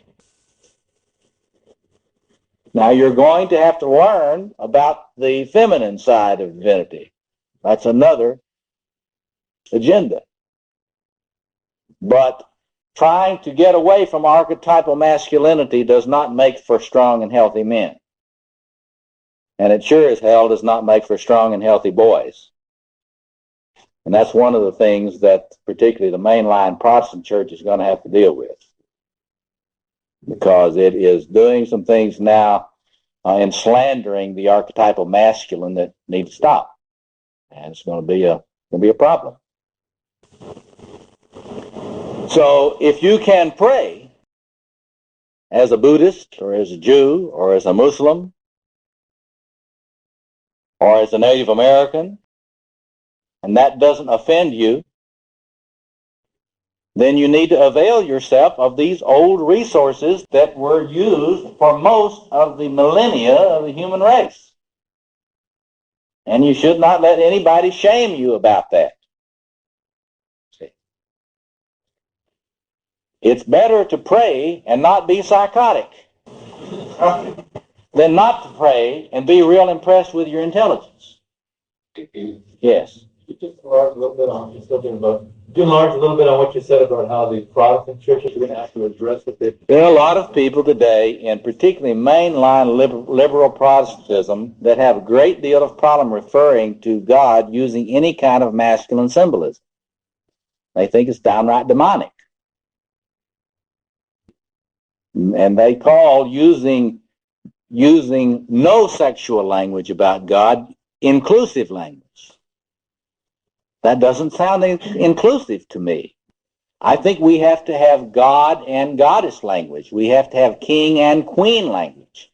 Now, you're going to have to learn about the feminine side of divinity. That's another agenda. But trying to get away from archetypal masculinity does not make for strong and healthy men. And it sure as hell does not make for strong and healthy boys. And that's one of the things that particularly the mainline Protestant church is going to have to deal with, because it is doing some things now in slandering the archetypal masculine that need to stop. And it's going to be a problem. So if you can pray as a Buddhist or as a Jew or as a Muslim or as a Native American, and that doesn't offend you, then you need to avail yourself of these old resources that were used for most of the millennia of the human race. And you should not let anybody shame you about that. See? It's better to pray and not be psychotic than not to pray and be real impressed with your intelligence. Yes. You can enlarge a little bit on what you said about how the Protestant churches are going to have to address it. There are a lot of people today, and particularly mainline liberal Protestantism, that have a great deal of problem referring to God using any kind of masculine symbolism. They think it's downright demonic. And they call using no sexual language about God inclusive language. That doesn't sound inclusive to me. I think we have to have God and goddess language. We have to have king and queen language.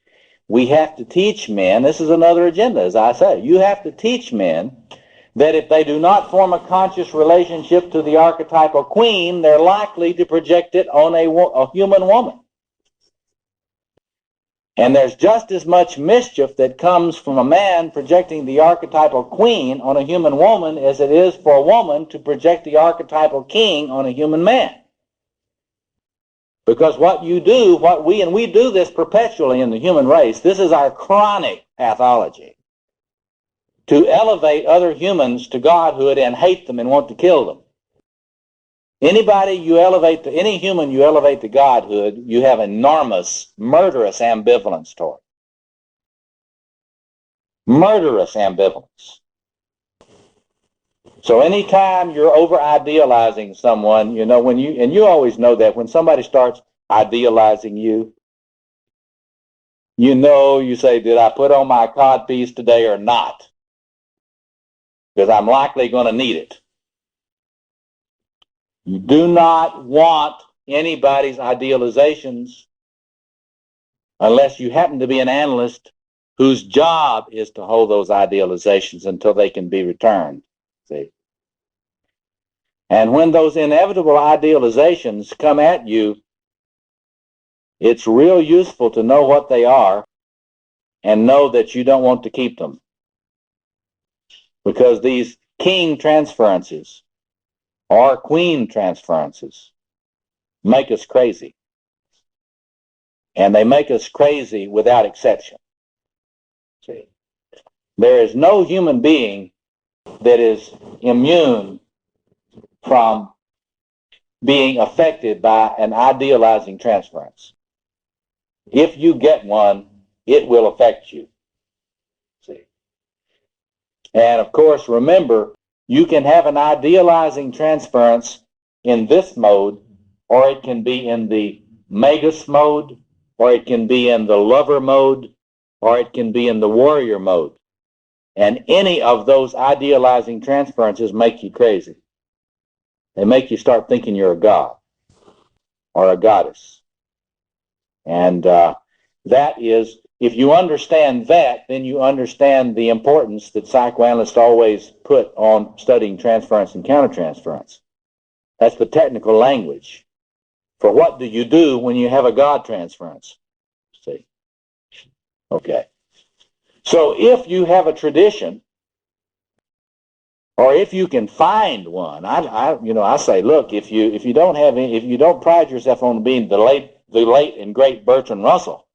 We have to teach men, this is another agenda, as I say, you have to teach men that if they do not form a conscious relationship to the archetypal queen, they're likely to project it on a human woman. And there's just as much mischief that comes from a man projecting the archetypal queen on a human woman as it is for a woman to project the archetypal king on a human man. Because what you do, we do this perpetually in the human race, this is our chronic pathology. To elevate other humans to godhood and hate them and want to kill them. Any human you elevate to godhood, you have enormous, murderous ambivalence toward. Murderous ambivalence. So anytime you're over-idealizing someone, and you always know that when somebody starts idealizing you, you say, did I put on my codpiece today or not? Because I'm likely going to need it. You do not want anybody's idealizations unless you happen to be an analyst whose job is to hold those idealizations until they can be returned. See? And when those inevitable idealizations come at you, it's real useful to know what they are and know that you don't want to keep them. Because these king transferences or queen transferences make us crazy. And they make us crazy without exception. See? There is no human being that is immune from being affected by an idealizing transference. If you get one, it will affect you. See? And of course, remember, you can have an idealizing transference in this mode, or it can be in the magus mode, or it can be in the lover mode, or it can be in the warrior mode. And any of those idealizing transferences make you crazy. They make you start thinking you're a god or a goddess. And that is, if you understand that, then you understand the importance that psychoanalysts always put on studying transference and countertransference. That's the technical language for what do you do when you have a God transference. See? Okay. So if you have a tradition, or if you can find one, I say, look, if you don't pride yourself on being the late and great Bertrand Russell,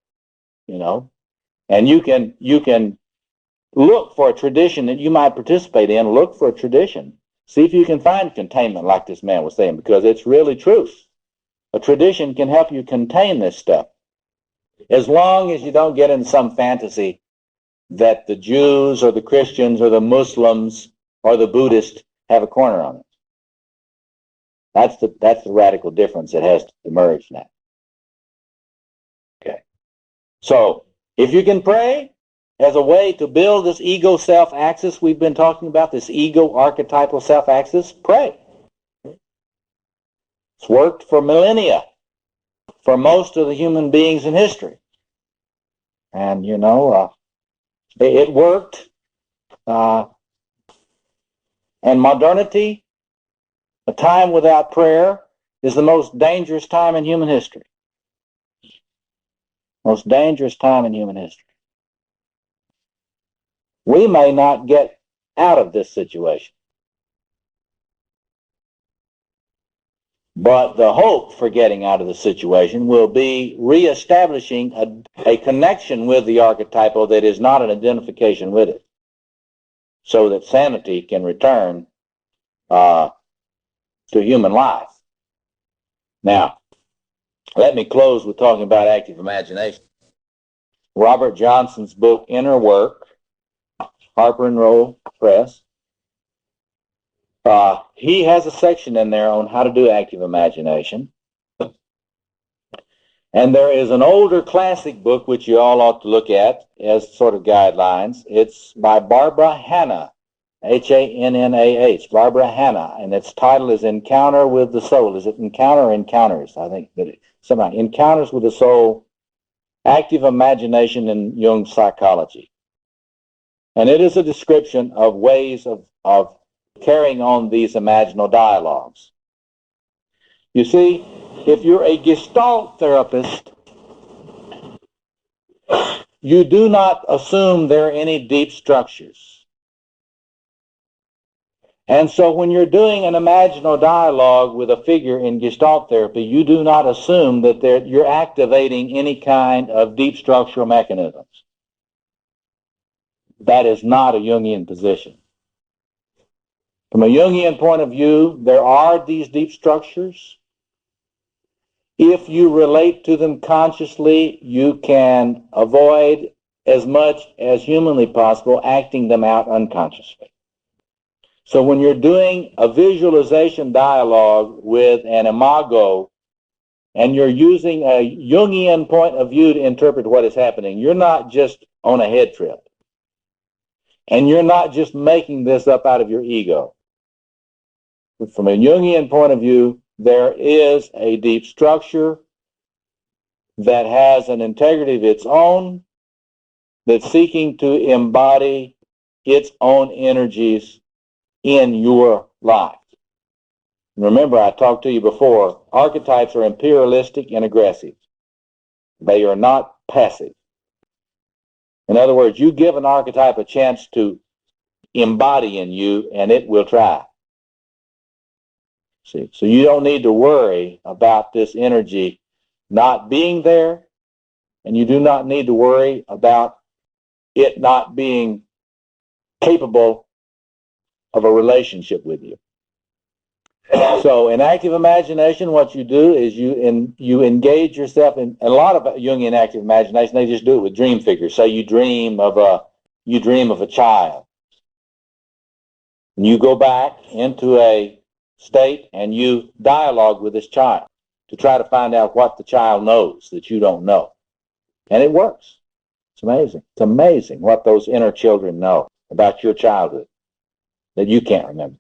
and you can look for a tradition that you might participate in, look for a tradition. See if you can find containment like this man was saying, because it's really truth. A tradition can help you contain this stuff. As long as you don't get in some fantasy that the Jews or the Christians or the Muslims or the Buddhists have a corner on it. That's the radical difference that has emerged now. Okay. So, if you can pray as a way to build this ego self-axis we've been talking about, this ego archetypal self-axis, pray. It's worked for millennia for most of the human beings in history. And, it worked. And modernity, a time without prayer, is the most dangerous time in human history. Most dangerous time in human history. We may not get out of this situation. But the hope for getting out of the situation will be reestablishing a connection with the archetypal that is not an identification with it, so that sanity can return to human life. Now, let me close with talking about active imagination. Robert Johnson's book, Inner Work, Harper and Row Press, he has a section in there on how to do active imagination. And there is an older classic book which you all ought to look at as sort of guidelines. It's by Barbara Hanna, H-A-N-N-A-H, Barbara Hanna, and its title is Encounter with the Soul. Is it Encounter or Encounters? I think that somehow Encounters with the Soul, Active Imagination in Jung's Psychology. And it is a description of ways of carrying on these imaginal dialogues. You see, if you're a Gestalt therapist, you do not assume there are any deep structures. And so when you're doing an imaginal dialogue with a figure in Gestalt therapy, you do not assume that you're activating any kind of deep structural mechanisms. That is not a Jungian position. From a Jungian point of view, there are these deep structures. If you relate to them consciously, you can avoid as much as humanly possible acting them out unconsciously. So when you're doing a visualization dialogue with an imago and you're using a Jungian point of view to interpret what is happening, you're not just on a head trip. And you're not just making this up out of your ego. From a Jungian point of view, there is a deep structure that has an integrity of its own, that's seeking to embody its own energies in your life. Remember, I talked to you before, archetypes are imperialistic and aggressive. They are not passive. In other words, you give an archetype a chance to embody in you, and it will try. See, so you don't need to worry about this energy not being there, and you do not need to worry about it not being capable of a relationship with you. So in active imagination, what you do is you engage yourself in a lot of Jungian active imagination. They just do it with dream figures. So you dream of a child. And you go back into a state and you dialogue with this child to try to find out what the child knows that you don't know. And it works. It's amazing. It's amazing what those inner children know about your childhood that you can't remember.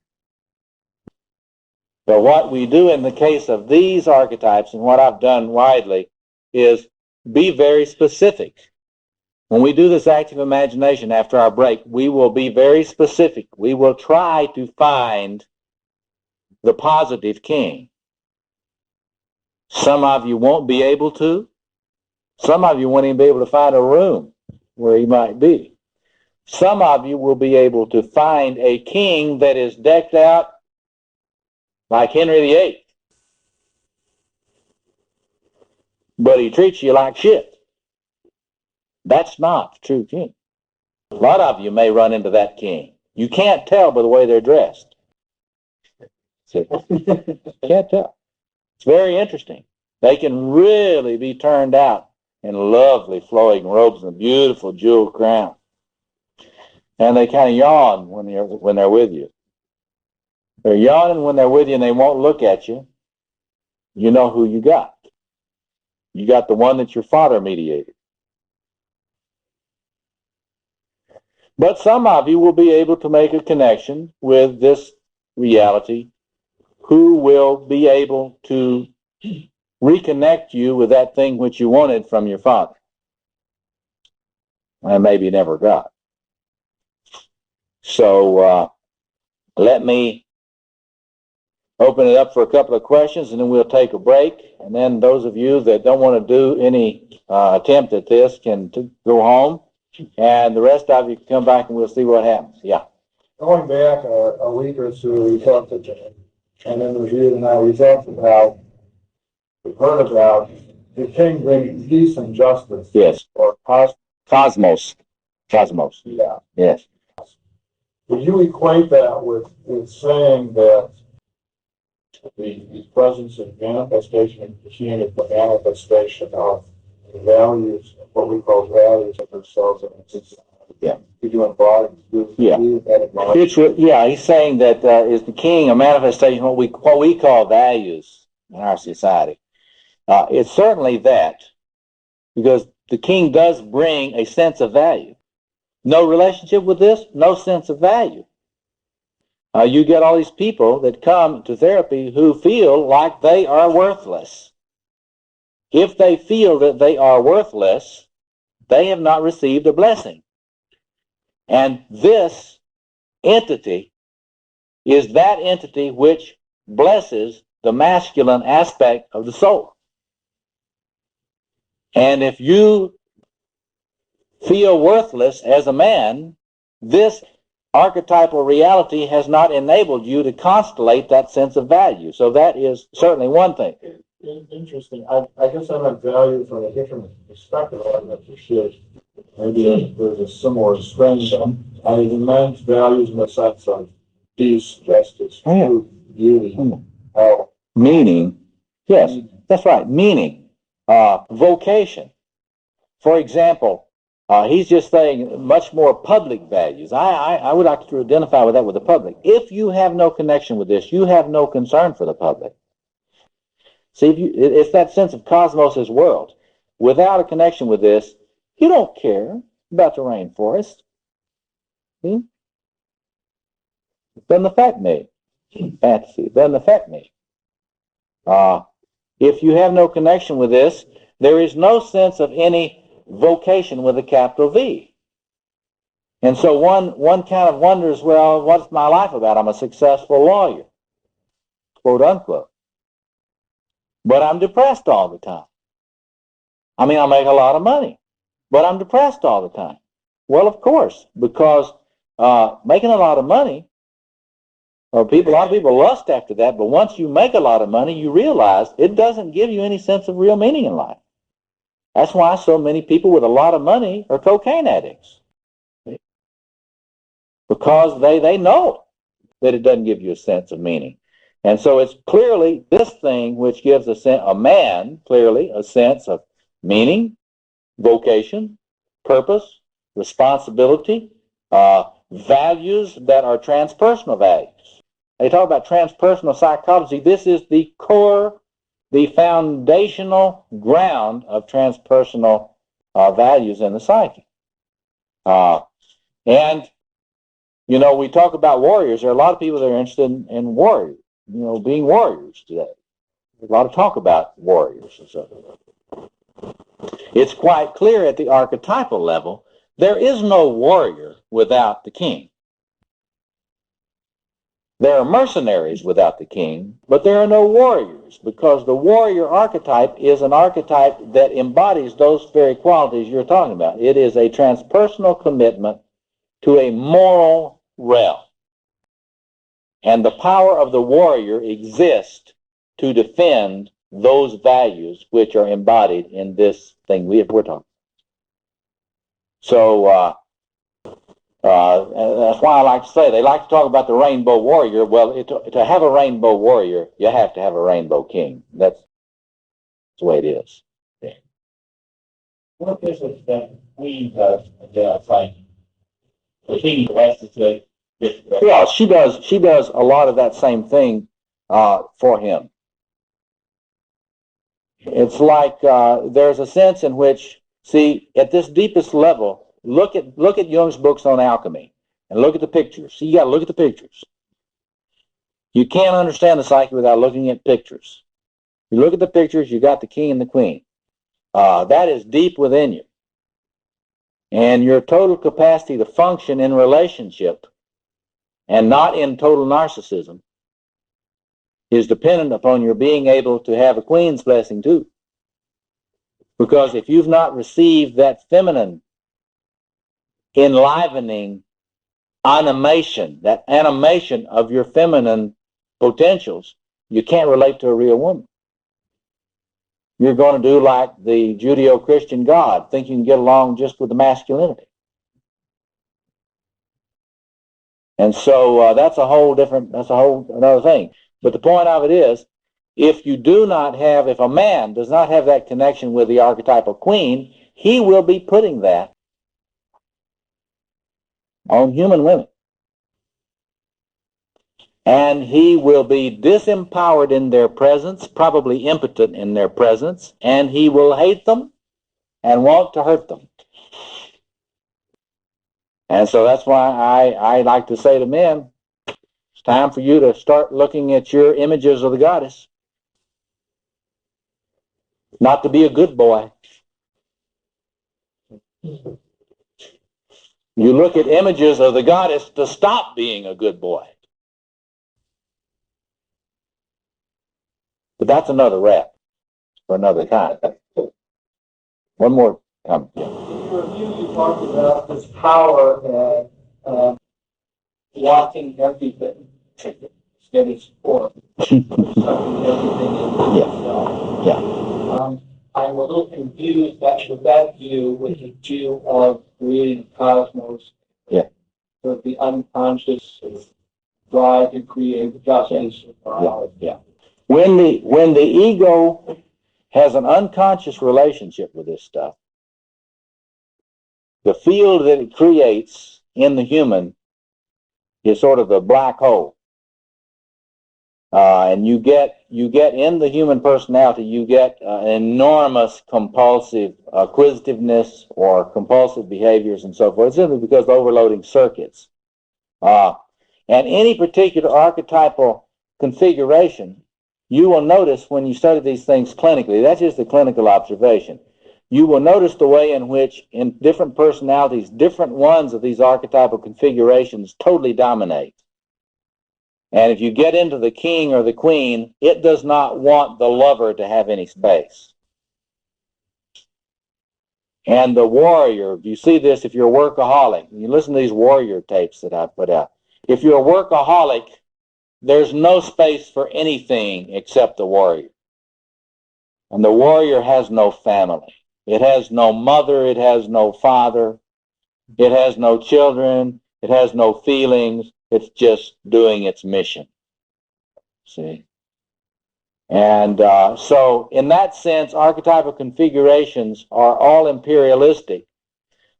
But what we do in the case of these archetypes, and what I've done widely, is be very specific. When we do this active imagination after our break, we will be very specific. We will try to find the positive king. Some of you won't be able to. Some of you won't even be able to find a room where he might be. Some of you will be able to find a king that is decked out like Henry VIII. But he treats you like shit. That's not the true king. A lot of you may run into that king. You can't tell by the way they're dressed. See? Can't tell. It's very interesting. They can really be turned out in lovely flowing robes and a beautiful jeweled crown. And they kind of yawn when they're with you. They're yawning when they're with you and they won't look at you. You know who you got. You got the one that your father mediated. But some of you will be able to make a connection with this reality who will be able to reconnect you with that thing which you wanted from your father and maybe never got. So let me open it up for a couple of questions and then we'll take a break. And then those of you that don't want to do any attempt at this can go home. And the rest of you can come back and we'll see what happens. Yeah. Going back a week or two, we talked about, and in the review tonight, we talked about, we've heard about the king bringing peace and justice. Yes. Or cosmos. Cosmos. Yeah. Yes. Would you equate that with saying that the presence and manifestation of the king is the manifestation of the values, what we call values of ourselves and society? Yeah. Could you embody? Yeah. Yeah, he's saying that is the king a manifestation of what we call values in our society. It's certainly that, because the king does bring a sense of value. No relationship with this, no sense of value. You get all these people that come to therapy who feel like they are worthless. If they feel that they are worthless, they have not received a blessing. And this entity is that entity which blesses the masculine aspect of the soul. And if you feel worthless as a man, this archetypal reality has not enabled you to constellate that sense of value. So that is certainly one thing. Interesting. I guess I'm at value from a different perspective. I appreciate maybe there's a similar strange. I man's values in the sense of peace, justice, truth, beauty, meaning. Yes, that's right. Meaning, vocation. For example, he's just saying much more public values. I would like to identify with that with the public. If you have no connection with this, you have no concern for the public. See, it's that sense of cosmos as world. Without a connection with this, you don't care about the rainforest. See? It doesn't affect me. Fantasy. It doesn't affect me. If you have no connection with this, there is no sense of any vocation with a capital V. And so one kind of wonders, well, what's my life about? I'm a successful lawyer, quote unquote. But I'm depressed all the time. I mean, I make a lot of money, but I'm depressed all the time. Well, of course, because making a lot of money, a lot of people lust after that, but once you make a lot of money, you realize it doesn't give you any sense of real meaning in life. That's why so many people with a lot of money are cocaine addicts. Because they know that it doesn't give you a sense of meaning. And so it's clearly this thing which gives a man clearly a sense of meaning, vocation, purpose, responsibility, values that are transpersonal values. They talk about transpersonal psychology. This is the core, the foundational ground of transpersonal values in the psyche. And, you know, we talk about warriors. There are a lot of people that are interested in warriors, you know, being warriors today. There's a lot of talk about warriors and so forth. It's quite clear at the archetypal level, there is no warrior without the king. There are mercenaries without the king, but there are no warriors, because the warrior archetype is an archetype that embodies those very qualities you're talking about. It is a transpersonal commitment to a moral realm. And the power of the warrior exists to defend those values which are embodied in this thing we're talking about. So, that's why I like to say, they like to talk about the rainbow warrior. Well, to have a rainbow warrior, you have to have a rainbow king. That's the way it is. Yeah. What is it that queen does like the king blesses it? Yeah, she does a lot of that same thing for him. It's like there's a sense in which, see, at this deepest level, look at Jung's books on alchemy and look at the pictures. See, you got to look at the pictures. You can't understand the psyche without looking at pictures. You look at the pictures, you got the king and the queen. That is deep within you. And your total capacity to function in relationship and not in total narcissism is dependent upon your being able to have a queen's blessing too. Because if you've not received that feminine enlivening animation, that animation of your feminine potentials, you can't relate to a real woman. You're going to do like the Judeo-Christian God, think you can get along just with the masculinity. And so that's a whole another thing. But the point of it is, if a man does not have that connection with the archetypal queen, he will be putting that on human women. And he will be disempowered in their presence, probably impotent in their presence, and he will hate them and want to hurt them. And so that's why I like to say to men, It's time for you to start looking at your images of the goddess. Not to be a good boy. You look at images of the goddess to stop being a good boy. But that's another rap for another time. One more time. In your review, you talked about this power of watching everything. Get its form. Sucking everything into itself. Yeah. I'm a little confused with that view, with the view of creating the cosmos. Yeah. So the unconscious drive to create justice. Yeah. When the ego has an unconscious relationship with this stuff, the field that it creates in the human is sort of the black hole. And you get in the human personality, you get enormous compulsive acquisitiveness or compulsive behaviors and so forth, simply because of overloading circuits. And any particular archetypal configuration, you will notice when you study these things clinically, that's just a clinical observation, you will notice the way in which in different personalities, different ones of these archetypal configurations totally dominate. And if you get into the king or the queen, it does not want the lover to have any space. And the warrior, you see this if you're a workaholic. You listen to these warrior tapes that I put out. If you're a workaholic, there's no space for anything except the warrior. And the warrior has no family. It has no mother. It has no father. It has no children. It has no feelings. It's just doing its mission. See? And so in that sense, archetypal configurations are all imperialistic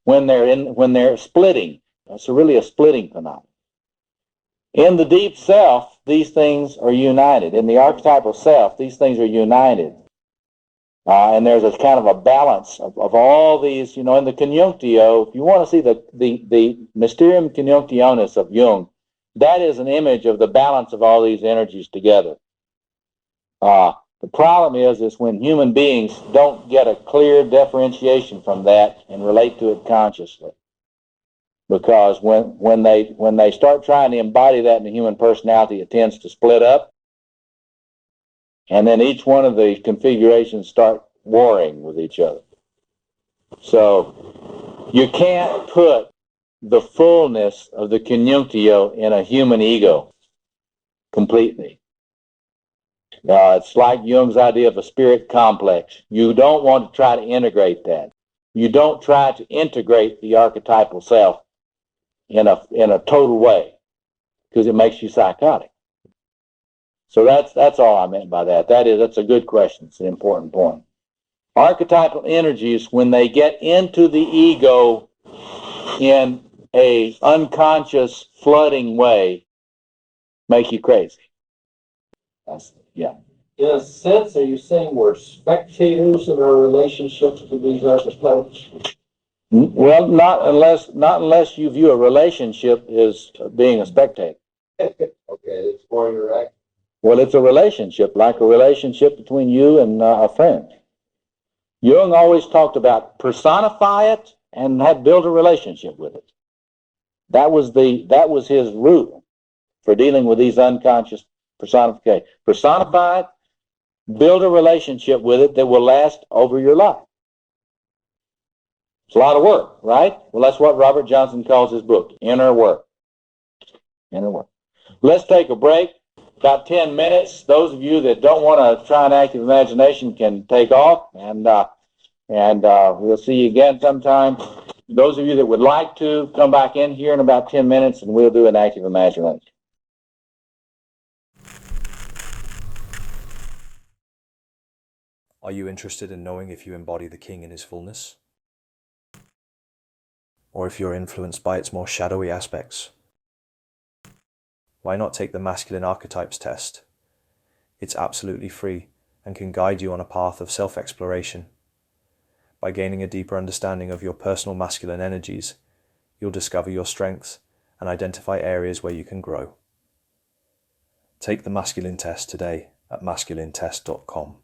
when they're splitting. It's really a splitting phenomenon. In the deep self, these things are united. In the archetypal self, these things are united. And there's a kind of a balance of all these, in the conjunctio. If you want to see the mysterium conjunctionis of Jung, that is an image of the balance of all these energies together. The problem is when human beings don't get a clear differentiation from that and relate to it consciously. Because when they start trying to embody that in the human personality, it tends to split up. And then each one of the configurations start warring with each other. So you can't put the fullness of the conjunctio in a human ego completely. It's like Jung's idea of a spirit complex. You don't want to try to integrate that. You don't try to integrate the archetypal self in a total way, because it makes you psychotic. So that's all I meant by that. That's a good question. It's an important point. Archetypal energies, when they get into the ego in a unconscious flooding way, make you crazy. Yeah. In a sense, are you saying we're spectators in our relationships to these archetypes? Well, not unless you view a relationship as being a spectator. Okay, it's more interactive. Well, it's a relationship, like a relationship between you and a friend. Jung always talked about personify it and build a relationship with it. That was his rule for dealing with these unconscious personifications. Personify it, build a relationship with it that will last over your life. It's a lot of work, right? Well, that's what Robert Johnson calls his book, Inner Work. Inner Work. Let's take a break. About 10 minutes. Those of you that don't want to try an active imagination can take off, and we'll see you again sometime. Those of you that would like to, come back in here in about 10 minutes, and we'll do an active imagination. Are you interested in knowing if you embody the King in His fullness? Or if you're influenced by its more shadowy aspects? Why not take the masculine archetypes test? It's absolutely free and can guide you on a path of self-exploration. By gaining a deeper understanding of your personal masculine energies, you'll discover your strengths and identify areas where you can grow. Take the masculine test today at masculinetest.com.